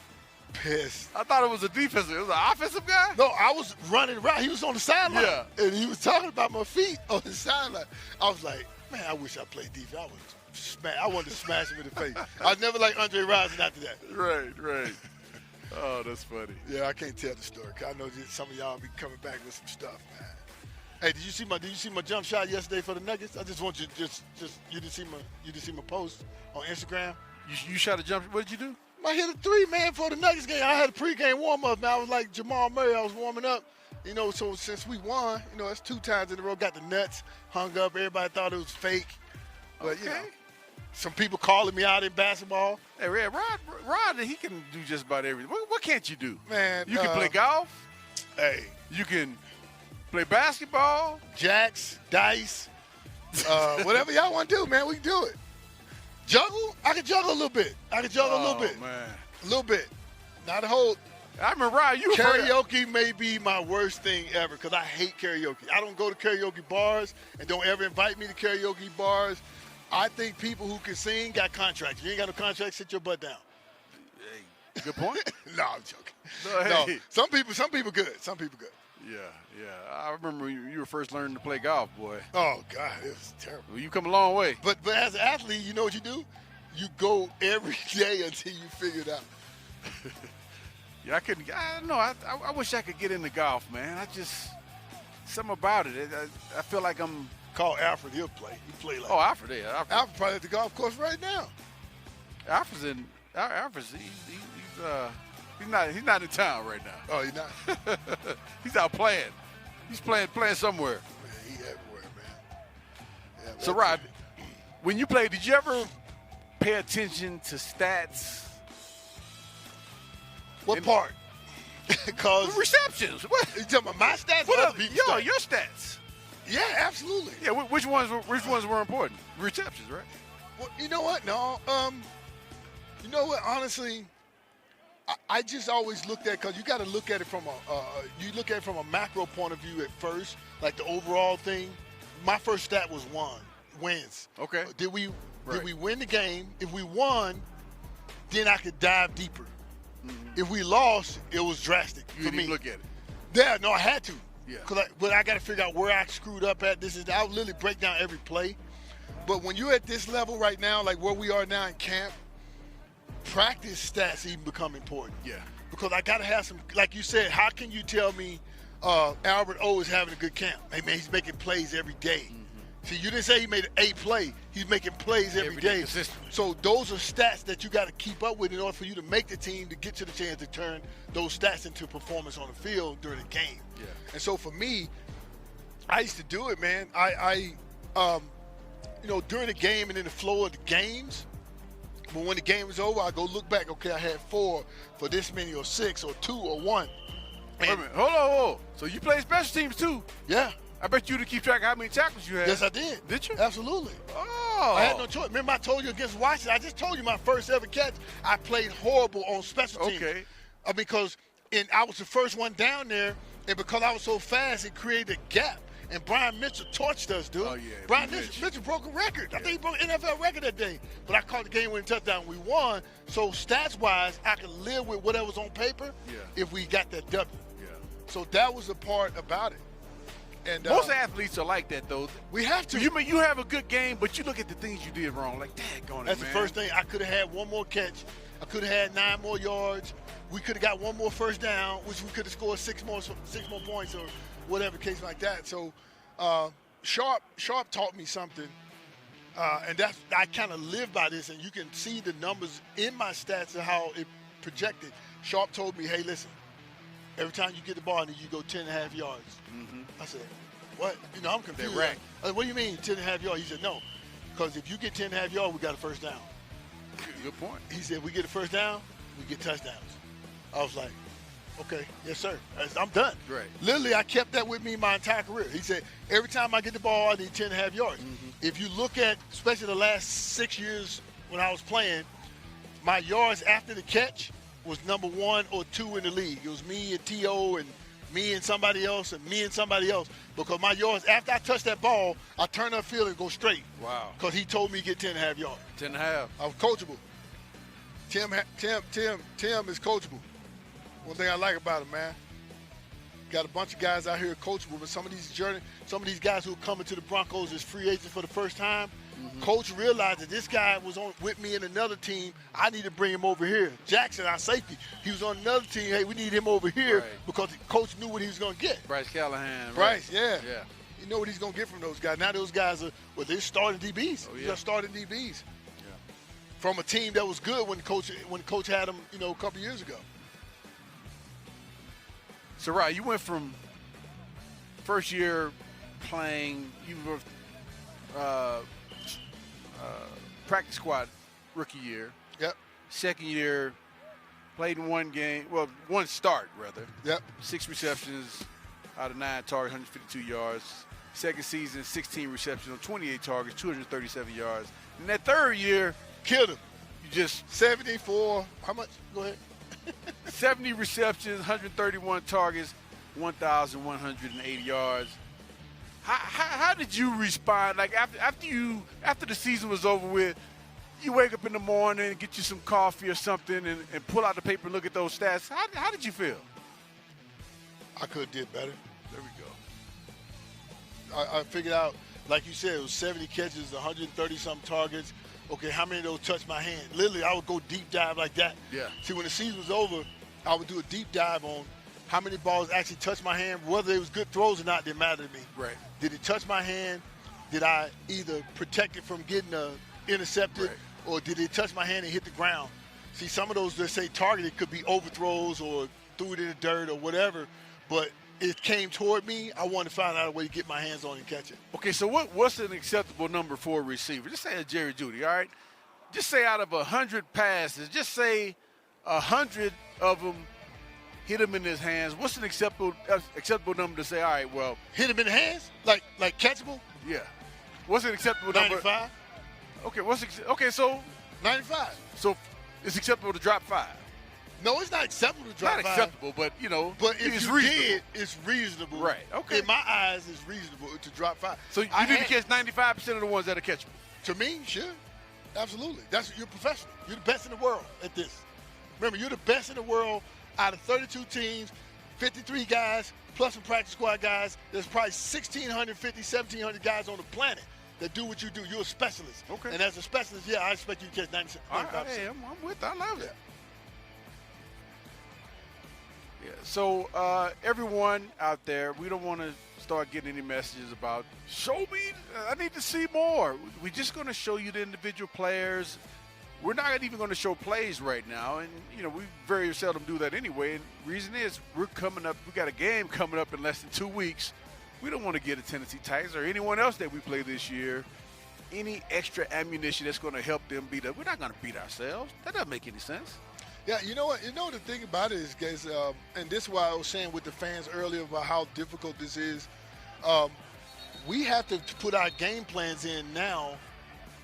pissed. I thought it was a defensive. It was an offensive guy? No, I was running around. He was on the sideline. Yeah. And he was talking about my feet on the sideline. I was like, man, I wish I played defense. I wanted to smash him in the face. I was never like Andre Rison after that. Right. Oh, that's funny. Yeah, I can't tell the story. 'Cause I know that some of y'all be coming back with some stuff, man. Hey, did you see my jump shot yesterday for the Nuggets? I just want you you to see my post on Instagram. You shot a jump. What did you do? I hit a 3, man, for the Nuggets game. I had a pregame warm-up, man. I was like Jamal Murray. I was warming up. You know, so since we won, you know, that's 2 times in a row. Got the nuts hung up. Everybody thought it was fake. But, you know, some people calling me out in basketball. Hey, Rod, he can do just about everything. What can't you do? Man, you can play golf. Hey. You can play basketball. Jacks, dice, whatever y'all want to do, man, we can do it. Juggle? I can juggle a little bit. A little bit. Not a whole. I remember, Rod, karaoke may be my worst thing ever because I hate karaoke. I don't go to karaoke bars, and don't ever invite me to karaoke bars. I think people who can sing got contracts. You ain't got no contract, sit your butt down. Hey, good point. No, I'm joking. No, some people good. Some people good. Yeah. I remember when you were first learning to play golf, boy. Oh, God, it was terrible. Well, you come a long way. But as an athlete, you know what you do? You go every day until you figure it out. Yeah, I don't know. I wish I could get into golf, man. Something about it. I feel like I'm. Call Alfred, he'll play. He play like. Oh, Alfred, yeah. Alfred probably at the golf course right now. Alfred's he's not in town right now. Oh, he's not? He's out playing. He's playing somewhere. Man, he everywhere, man. Yeah, so, Rod, when you played, did you ever pay attention to stats? What part? Because receptions. What? You talking about my stats? Stats? Your stats. Yeah, absolutely. Yeah, which ones were important? Receptions, right? Well, you know what? No. You know what? Honestly, I just always looked at, because you got to look at it from a macro point of view at first, like the overall thing. My first stat was wins. Okay. Did we win the game? If we won, then I could dive deeper. Mm-hmm. If we lost, it was drastic for me. Look at it. Yeah, no, I had to. Yeah. But I got to figure out where I screwed up at. I'll literally break down every play. But when you're at this level right now, like where we are now in camp, practice stats even become important. Yeah. Because I got to have some, like you said, how can you tell me Albert O is having a good camp? Hey, man, he's making plays every day. Mm-hmm. See, you didn't say he made a play. He's making plays every day. So those are stats that you got to keep up with in order for you to make the team, to get to the chance to turn those stats into performance on the field during the game. Yeah. And so for me, I used to do it, man. During the game and in the flow of the games, but when the game is over, I go look back. Okay, I had 4 for this many, or 6, or 2, or 1. Wait a minute. Hold on. So you play special teams too? Yeah. I bet you to keep track of how many tackles you had. Yes, I did. Did you? Absolutely. Oh. I had no choice. Remember I told you against Washington, I just told you my first ever catch, I played horrible on special teams. Okay. Because I was the first one down there, and because I was so fast, it created a gap. And Brian Mitchell torched us, dude. Oh, yeah. Brian Mitchell broke a record. I think he broke an NFL record that day. But I caught the game-winning touchdown. We won. So stats-wise, I could live with whatever's on paper if we got that W. Yeah. So that was the part about it. And most athletes are like that, though. We have to. You have a good game, but you look at the things you did wrong. Like, daggone it, That's the first thing. I could have had one more catch. I could have had 9 more yards. We could have got one more first down, which we could have scored 6 more points or whatever case like that. So Sharp taught me something, and I kind of live by this, and you can see the numbers in my stats of how it projected. Sharp told me, hey, listen, every time you get the ball, you go 10.5 yards. Mm-hmm. I said, what? I'm confused. I said, what do you mean 10.5 yards? He said, no, because if you get 10.5 yards, we got a first down. Good point. He said, we get a first down, we get touchdowns. I was like, Okay, yes, sir. I'm done. Right. Literally, I kept that with me my entire career. He said, every time I get the ball, I need 10.5 yards. If you look at, especially the last 6 years when I was playing, my yards after the catch was number 1 or 2 in the league. It was me and T.O. and me and somebody else and me and somebody else. Because my yards, after I touch that ball, I turn upfield and go straight. Wow. Because he told me to get 10.5 yards. 10.5. I was coachable. Tim is coachable. One thing I like about him, man. Got a bunch of guys out here coachable, but some of these guys who are coming to the Broncos as free agents for the first time, Coach realized that this guy was on with me in another team. I need to bring him over here. Jackson, our safety, he was on another team. Hey, we need him over here because the coach knew what he was going to get. Bryce Callahan. Bryce, yeah. You know what he's going to get from those guys. Now those guys are, they're starting DBs. Oh, yeah. They're starting DBs. From a team that was good when coach had them, a couple years ago. So, Rod, you went from first year playing, you were practice squad rookie year. Yep. Second year, played in one game, one start, rather. Yep. 6 receptions out of 9 targets, 152 yards. Second season, 16 receptions on 28 targets, 237 yards. In that third year, killed him. You just 74. How much? Go ahead. 70 receptions, 131 targets, 1,180 yards. How did you respond? Like after the season was over with, you wake up in the morning, get you some coffee or something, and pull out the paper and look at those stats. How did you feel? I could have did better. There we go. I figured out, like you said, it was 70 catches, 130-something targets. Okay, how many of those touched my hand? Literally, I would go deep dive like that. Yeah. See, when the season was over, I would do a deep dive on how many balls actually touched my hand. Whether it was good throws or not didn't matter to me. Right. Did it touch my hand? Did I either protect it from getting intercepted, or did it touch my hand and hit the ground? See, some of those that say targeted could be overthrows or threw it in the dirt or whatever, but it came toward me. I wanted to find out a way to get my hands on it and catch it. Okay, so what's an acceptable number for a receiver? Just say a Jerry Jeudy, all right? Just say out of 100 passes, just say 100 of them hit him in his hands. What's an acceptable number to say, all right, well. Hit him in the hands? Like catchable? Yeah. What's an acceptable number? 95. Okay, so. 95. So it's acceptable to drop 5. No, it's not acceptable to drop 5. Not acceptable, but, But if it's you reasonable. did, it's reasonable. Right, okay. In my eyes, it's reasonable to drop 5. So you need to catch 95% of the ones that are catchable. To me, sure. Absolutely. You're professional. You're the best in the world at this. Remember, you're the best in the world out of 32 teams, 53 guys, plus some practice squad guys. There's probably 1,650, 1,700 guys on the planet that do what you do. You're a specialist. Okay. And as a specialist, I expect you to catch 95%. Hey, I'm with it. I love it. Yeah. So everyone out there, we don't want to start getting any messages about, show me, I need to see more. We're just going to show you the individual players. We're not even going to show plays right now, and we very seldom do that anyway. And the reason is we got a game coming up in less than 2 weeks. We don't want to get a Tennessee Titans or anyone else that we play this year any extra ammunition that's going to help them beat us. We're not going to beat ourselves. That doesn't make any sense. Yeah, you know what? The thing about it is, guys, and this is why I was saying with the fans earlier about how difficult this is. We have to put our game plans in now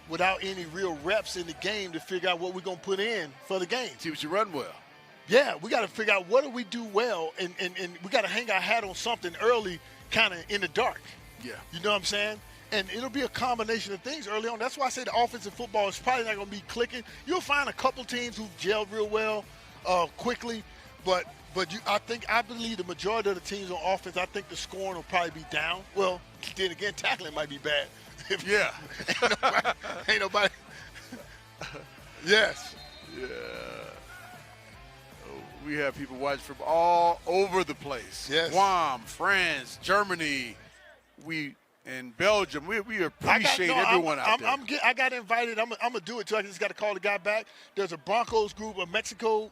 without any real reps in the game to figure out what we're going to put in for the game. See what you run well. Yeah, we got to figure out what do we do well, and we got to hang our hat on something early, kind of in the dark. Yeah. You know what I'm saying? And it'll be a combination of things early on. That's why I say the offensive football is probably not going to be clicking. You'll find a couple teams who've gelled real well quickly, but I believe the majority of the teams on offense, I think the scoring will probably be down. Well, then again, tackling might be bad. Yeah. ain't nobody. Yes. Yeah. We have people watching from all over the place. Yes. Guam, France, Germany, and Belgium. We appreciate everyone out there. I got invited. I'm gonna do it too. I just got to call the guy back. There's a Broncos group, a Mexico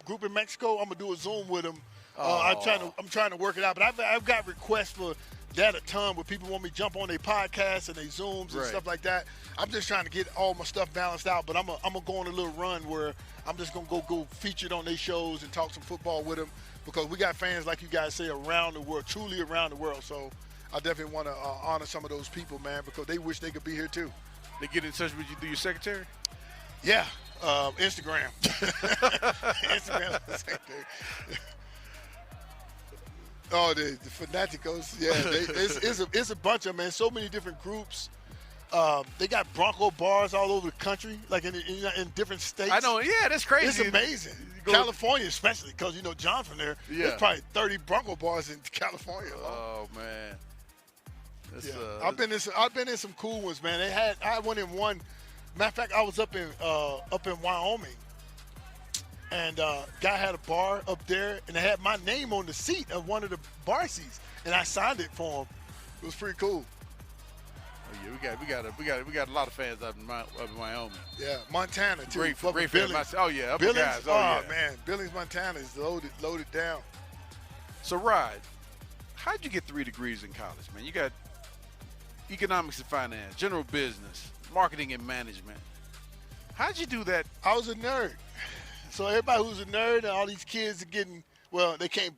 group in Mexico. I'm gonna do a Zoom with them. I'm trying to work it out. But I've got requests for that a ton where people want me to jump on their podcasts and their Zooms and stuff like that. I'm just trying to get all my stuff balanced out, but I'm gonna go on a little run where I'm just gonna go featured on their shows and talk some football with them, because we got fans, like you guys say, around the world, truly around the world. So I definitely want to honor some of those people, man, because they wish they could be here too. They get in touch with you through your secretary? Yeah, Instagram. Instagram secretary. Oh, the Fanaticos, yeah. It's a bunch of, man, so many different groups. They got Bronco bars all over the country, like in different states. I know, yeah, that's crazy. It's amazing. California especially, because, John from there, there's probably 30 Bronco bars in California alone. Oh, man. I've been in some cool ones, man. I went in one. Matter of fact, I was up in Wyoming, and guy had a bar up there, and they had my name on the seat of one of the bar seats, and I signed it for him. It was pretty cool. Oh, yeah, we got a lot of fans up in Wyoming. Yeah, Montana too. Great fans. Oh yeah, Billings. guys. Oh man, Billings, Montana is loaded down. So Rod, how'd you get 3 degrees in college, man? You got economics and finance, general business, marketing and management. How'd you do that? I was a nerd. So everybody who's a nerd and all these kids are getting, well, they can't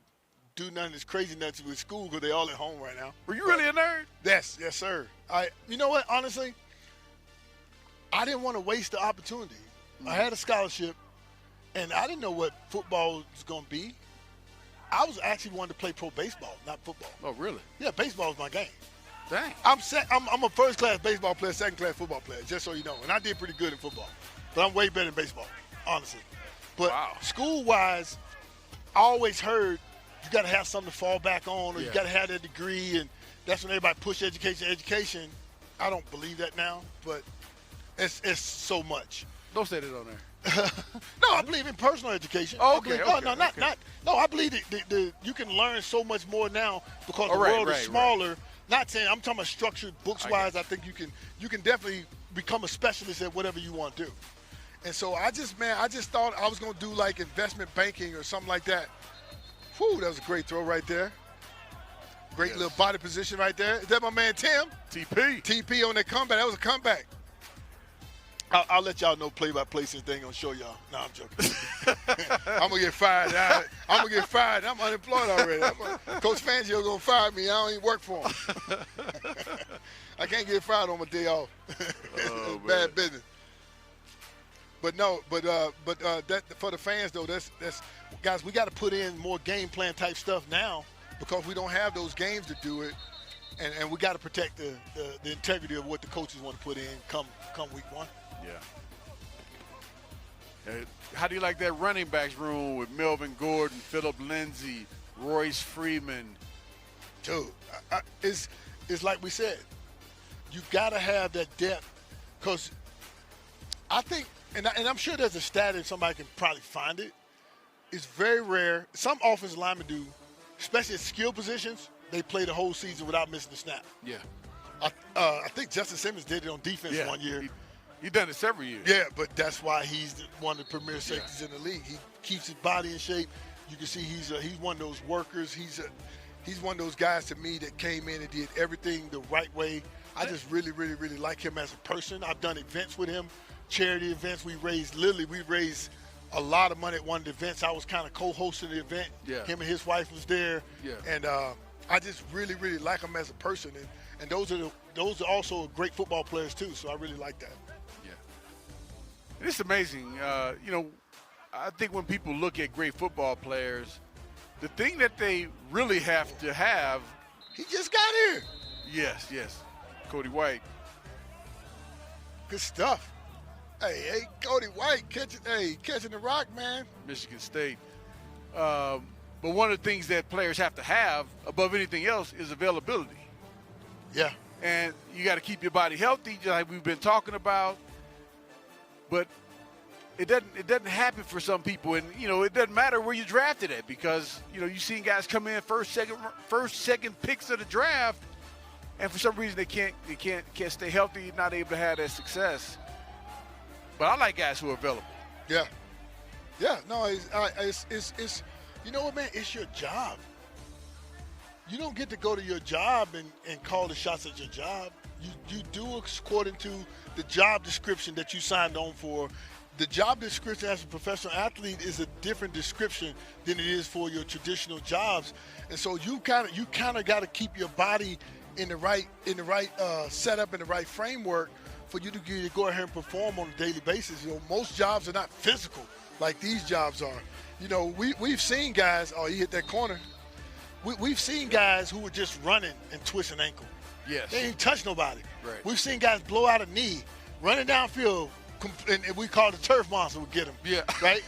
do none of this crazy nuts with school because they all at home right now. Were you really a nerd? Yes, sir. You know what, honestly, I didn't want to waste the opportunity. I had a scholarship, and I didn't know what football was going to be. I was actually wanting to play pro baseball, not football. Oh, really? Yeah, baseball was my game. Dang. I'm a first-class baseball player, second-class football player, just so you know. And I did pretty good in football. But I'm way better in baseball, honestly. But school-wise, I always heard you got to have something to fall back on, or you got to have that degree, and that's when everybody push education. I don't believe that now, but it's so much. Don't say that on there. No, I believe in personal education. Oh, I believe that you can learn so much more now because the world is smaller. Right. Not saying I'm talking about structured books-wise. I think you can definitely become a specialist at whatever you want to do. And so I just thought I was going to do like investment banking or something like that. Whew, that was a great throw right there. Great little body position right there. Is that my man Tim? TP on that comeback. That was a comeback. I'll let y'all know play-by-play since they ain't going to show y'all. No, I'm joking. I'm going to get fired. I'm going to get fired. I'm unemployed already. Coach Fangio going to fire me. I don't even work for him. I can't get fired on my day off. Bad business. But that for the fans though, that's guys, we got to put in more game plan type stuff now because we don't have those games to do it, and we got to protect the integrity of what the coaches want to put in come week 1. Yeah. How do you like that running backs room with Melvin Gordon, Phillip Lindsay, Royce Freeman? Dude, it's like we said, you got to have that depth because I think. And I'm sure there's a stat if somebody can probably find it. It's very rare. Some offensive linemen do, especially at skill positions, they play the whole season without missing a snap. Yeah. I think Justin Simmons did it on defense one year. He done it several years. Yeah, but that's why he's one of the premier safeties in the league. He keeps his body in shape. You can see he's one of those workers. He's one of those guys to me that came in and did everything the right way. I just really, really, really like him as a person. I've done events with him. Charity events. We raised a lot of money at one of the events. I was kind of co-hosting the event. Yeah. Him and his wife was there. Yeah. And I just really, really like him as a person. And those are also great football players too. So I really like that. Yeah. It's amazing. I think when people look at great football players, the thing that they really have to have. He just got here. Yes. Cody White. Good stuff. Hey, Cody White catching the rock, man. Michigan State. But one of the things that players have to have above anything else is availability. Yeah. And you got to keep your body healthy, just like we've been talking about. But it doesn't happen for some people, and it doesn't matter where you drafted at because you've seen guys come in first, second picks of the draft, and for some reason they can't stay healthy, not able to have that success. But I like guys who are available. Yeah. No, it's you know what, man? It's your job. you don't get to go to your job and call the shots at your job. You do according to the job description that you signed on for. The job description as a professional athlete is a different description than it is for your traditional jobs, and so you kind of got to keep your body in the right setup, in the right framework for you to go ahead and perform on a daily basis. You know, most jobs are not physical like these jobs are. You know, we've seen guys. Oh, he hit that corner. We've seen guys who were just running and twist an ankle. Yes. They didn't touch nobody. Right. We've seen guys blow out a knee, running downfield, and we call the turf monster would get them. Yeah. Right?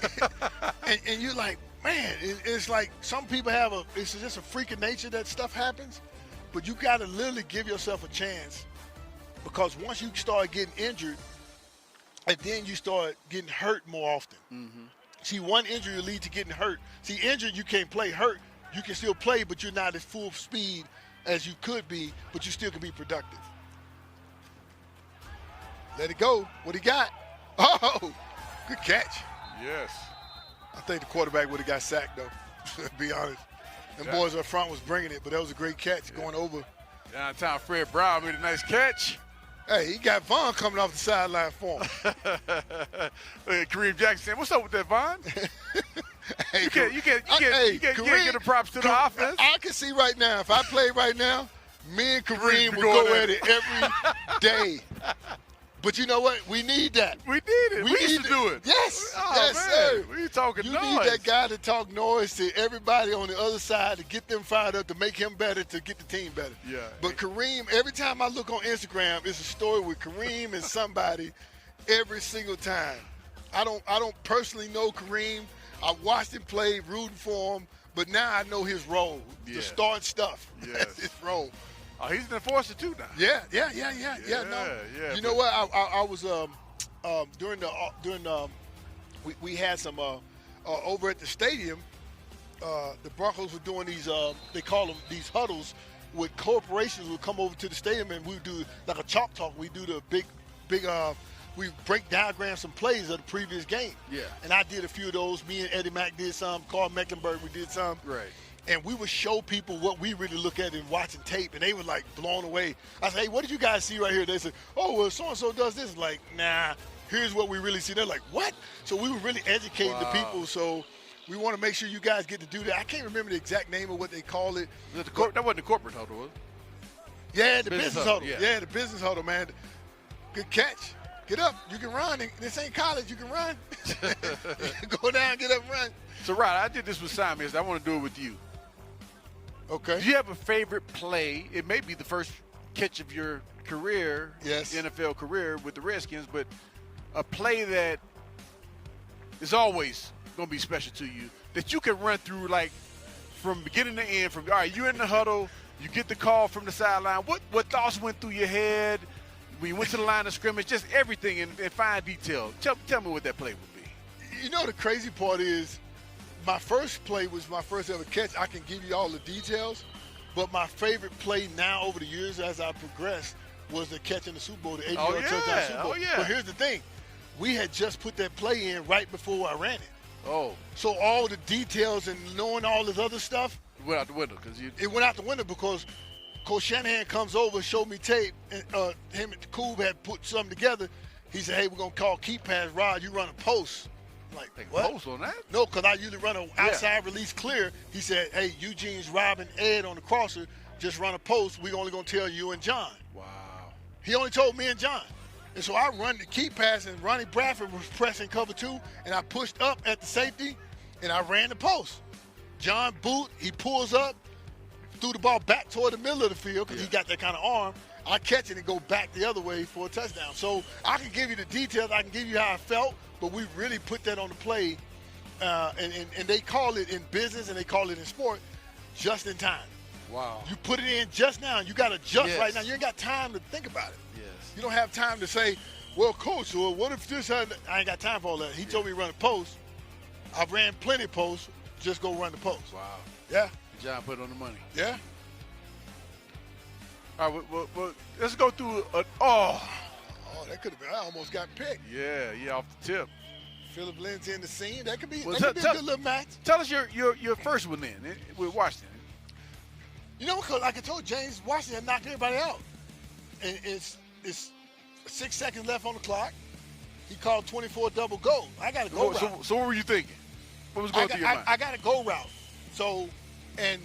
and you're like, man, it's like some people it's just a freak of nature that stuff happens, but you got to literally give yourself a chance, because once you start getting injured, and then you start getting hurt more often. Mm-hmm. See, one injury will lead to getting hurt. See, injured, you can't play. Hurt, you can still play, but you're not at full speed as you could be, but you still can be productive. Let it go. What he got? Oh, good catch. Yes. I think the quarterback would have got sacked, though, to be honest. Them boys up front was bringing it, but that was a great catch going over. Downtown Fred Brown made a nice catch. Hey, he got Vaughn coming off the sideline for him. Kareem Jackson, what's up with that, Vaughn? Hey, you can't get the props to the offense. I can see right now, if I played right now, me and Kareem would go at it every day. But you know what? We need that. We need it. We used to do it. Yes. Oh, yes, man. sir. We talking you noise. You need that guy to talk noise to everybody on the other side to get them fired up, to make him better, to get the team better. Yeah. But Kareem, every time I look on Instagram, it's a story with Kareem and somebody every single time. I don't personally know Kareem. I watched him play, rooting for him, but now I know his role, the start stuff. Yes. That's his role. Oh, he's an enforcer too now. Yeah. Yeah. You know what? I was we had some over at the stadium. The Broncos were doing these they call them these huddles, with corporations would come over to the stadium, and we would do like a chalk talk. We do the big we break diagrams some plays of the previous game. Yeah. And I did a few of those. Me and Eddie Mack did some. Carl Mecklenburg, we did some. Right. And we would show people what we really look at in watching tape, and they were like blown away. I said, hey, what did you guys see right here? They said, oh, well, so-and-so does this. Like, nah, here's what we really see. They're like, what? So we were really educating the people. So we want to make sure you guys get to do that. I can't remember the exact name of what they call it. That wasn't the corporate huddle, was it? Yeah, the business huddle. Yeah, the business huddle, man. Good catch. Get up. You can run. This ain't college. You can run. Go down, get up, and run. So, Rod, I did this with Simon. I want to do it with you. Okay. Do you have a favorite play? It may be the first catch of your career, yes, NFL career with the Redskins, but a play that is always going to be special to you, that you can run through like from beginning to end. From all right, you're in the huddle, you get the call from the sideline. What thoughts went through your head when you went to the line of scrimmage? Just everything in fine detail. Tell me what that play would be. You know, the crazy part is, my first play was my first ever catch. I can give you all the details, but my favorite play now over the years as I progressed was the catch in the Super Bowl, the 80-yard touchdown Super Bowl. Oh, yeah. But here's the thing. We had just put that play in right before I ran it. Oh. So all the details and knowing all this other stuff, it went out the window. It went out the window because Coach Shanahan comes over, showed me tape, and him and Coob had put something together. He said, hey, we're going to call keep pass. Rod, you run a post. I'm like, what? Post on that? No, because I usually run an outside release clear. He said, hey, Eugene's robbing Ed on the crosser. Just run a post. We're only going to tell you and John. Wow. He only told me and John. And so I run the keep pass, and Ronnie Bradford was pressing cover 2, and I pushed up at the safety, and I ran the post. John boot, he pulls up, threw the ball back toward the middle of the field because he got that kind of arm. I catch it and go back the other way for a touchdown. So I can give you the details. I can give you how I felt, but we really put that on the play, and they call it in business and they call it in sport just in time. Wow. You put it in just now. You got to adjust right now. You ain't got time to think about it. Yes. You don't have time to say, well, coach, well, what if this had – I ain't got time for all that. He told me to run a post. I ran plenty of posts. Just go run the post. Wow. Yeah. John put it on the money. Yeah. All right, well, let's go through Oh, that could have been – I almost got picked. Yeah, off the tip. Philip Lindsay in the scene. That could be, Well, a good little match. Tell us your first one then with Washington. You know, because like I told James Washington knocked everybody out. And it's 6 seconds left on the clock. He called 24 double go. I got to go route. So what were you thinking? What was going through your mind? I got to go route. So, and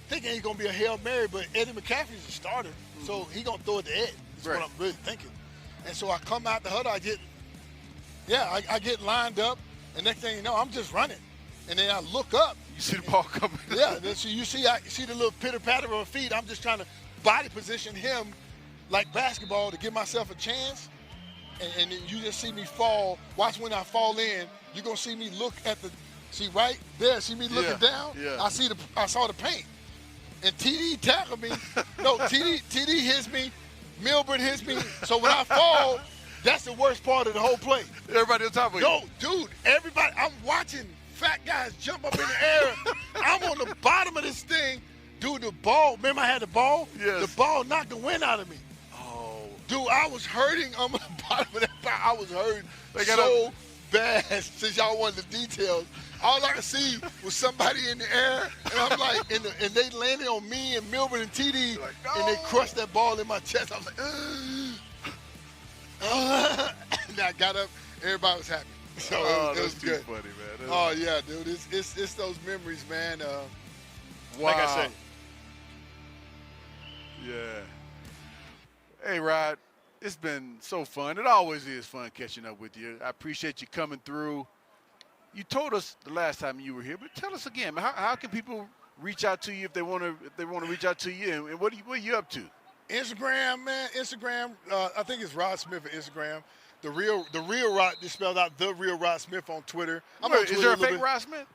thinking he's going to be a Hail Mary, but Eddie McCaffrey's a starter. Mm-hmm. So he's going to throw it to Ed. That's what I'm really thinking. And so I come out the huddle, I get lined up, and next thing you know, I'm just running. And then I look up. You see the ball coming. Yeah, so you see the little pitter-patter of her feet. I'm just trying to body position him like basketball to give myself a chance. And then you just see me fall. Watch when I fall in, you're going to see me look at see right there, see me looking down? Yeah. I saw the paint. And TD tackled me. No, TD hits me. Milburn hits me. So when I fall, that's the worst part of the whole play. Everybody on top of you. No, dude, everybody, I'm watching fat guys jump up in the air. I'm on the bottom of this thing. Dude, the ball, remember I had the ball? Yes. The ball knocked the wind out of me. Oh. Dude, I was hurting on the bottom of that ball. I was hurting so bad since y'all wanted the details. All I could see was somebody in the air, and I'm like, and they landed on me and Milburn and TD, like, no. and they crushed that ball in my chest. I was like, and I got up, everybody was happy. So it was good. Funny, man. Oh yeah, dude, it's those memories, man. Wow. Like I said. Yeah. Hey, Rod, it's been so fun. It always is fun catching up with you. I appreciate you coming through. You told us the last time you were here, but tell us again, how can people reach out to you if they want to reach out to you, and what are you up to? Instagram, man. Instagram. I think it's Rod Smith on Instagram. The real Rod, they spelled out the real Rod Smith on Twitter. I'm on Twitter. Is there a fake Rod Smith?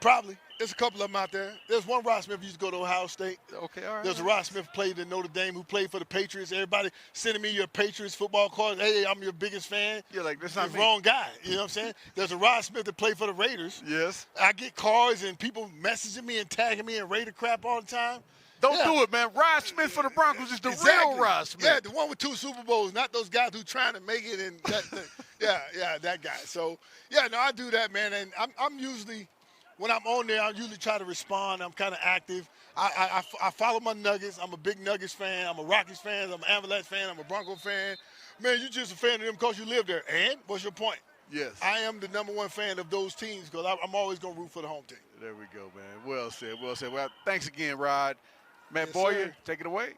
Probably. There's a couple of them out there. There's one Rod Smith who used to go to Ohio State. Okay, all right. There's a Rod Smith played in Notre Dame who played for the Patriots. Everybody sending me your Patriots football cards. Hey, I'm your biggest fan. You're like, that's not me. Wrong guy. You know what I'm saying? There's a Rod Smith that played for the Raiders. Yes. I get cards and people messaging me and tagging me and Raider crap all the time. Don't do it, man. Rod Smith for the Broncos is the real Rod Smith. Yeah, the one with 2 Super Bowls, not those guys who trying to make it. And that that guy. So, yeah, no, I do that, man. And I'm usually, when I'm on there, I usually try to respond. I'm kind of active. I follow my Nuggets. I'm a big Nuggets fan. I'm a Rockies fan. I'm an Avalanche fan. I'm a Bronco fan. Man, you're just a fan of them because you live there. And what's your point? Yes. I am the #1 fan of those teams because I'm always going to root for the home team. There we go, man. Well said. Well said. Well, thanks again, Rod. Matt Yes, Boyer, sir. take it away.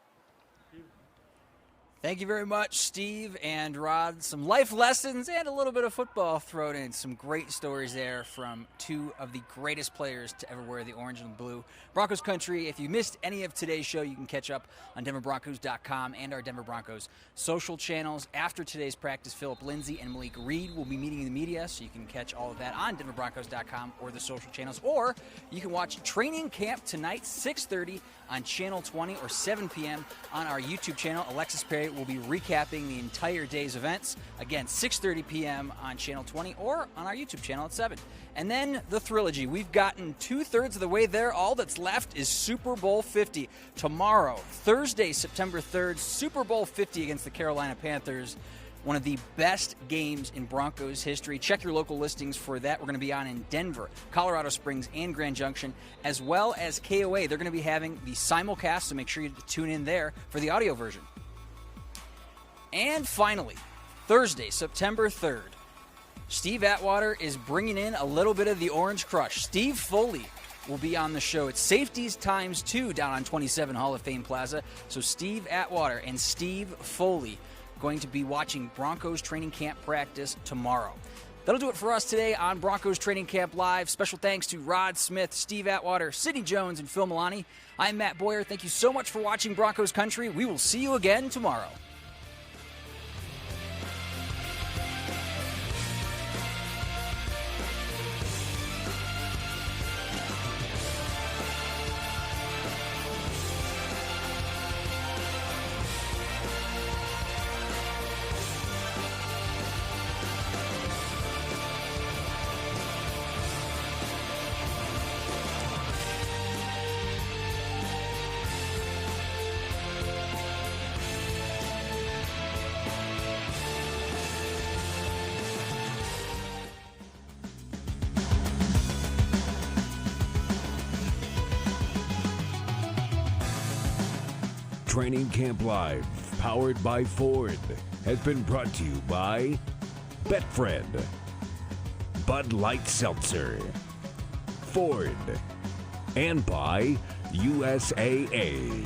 Thank you very much, Steve and Rod. Some life lessons and a little bit of football thrown in. Some great stories there from 2 of the greatest players to ever wear the orange and blue. Broncos Country, if you missed any of today's show, you can catch up on DenverBroncos.com and our Denver Broncos social channels. After today's practice, Philip Lindsay and Malik Reed will be meeting the media, so you can catch all of that on DenverBroncos.com or the social channels. Or you can watch Training Camp tonight, 6:30 on Channel 20 or 7 p.m. on our YouTube channel. Alexis Perry will be recapping the entire day's events. Again, 6:30 p.m. on Channel 20 or on our YouTube channel at 7. And then the Trilogy. We've gotten 2/3 of the way there. All that's left is Super Bowl 50. Tomorrow, Thursday, September 3rd, Super Bowl 50 against the Carolina Panthers. One of the best games in Broncos history. Check your local listings for that. We're going to be on in Denver, Colorado Springs, and Grand Junction, as well as KOA. They're going to be having the simulcast, so make sure you tune in there for the audio version. And finally, Thursday, September 3rd, Steve Atwater is bringing in a little bit of the Orange Crush. Steve Foley will be on the show. It's Safeties ×2 down on 27 Hall of Fame Plaza. So Steve Atwater and Steve Foley going to be watching Broncos training camp practice tomorrow. That'll do it for us today on Broncos Training Camp Live. Special thanks to Rod Smith, Steve Atwater, Sidney Jones, and Phil Milani. I'm Matt Boyer. Thank you so much for watching Broncos Country. We will see you again tomorrow. Training Camp Live, powered by Ford, has been brought to you by Betfred, Bud Light Seltzer, Ford, and by USAA.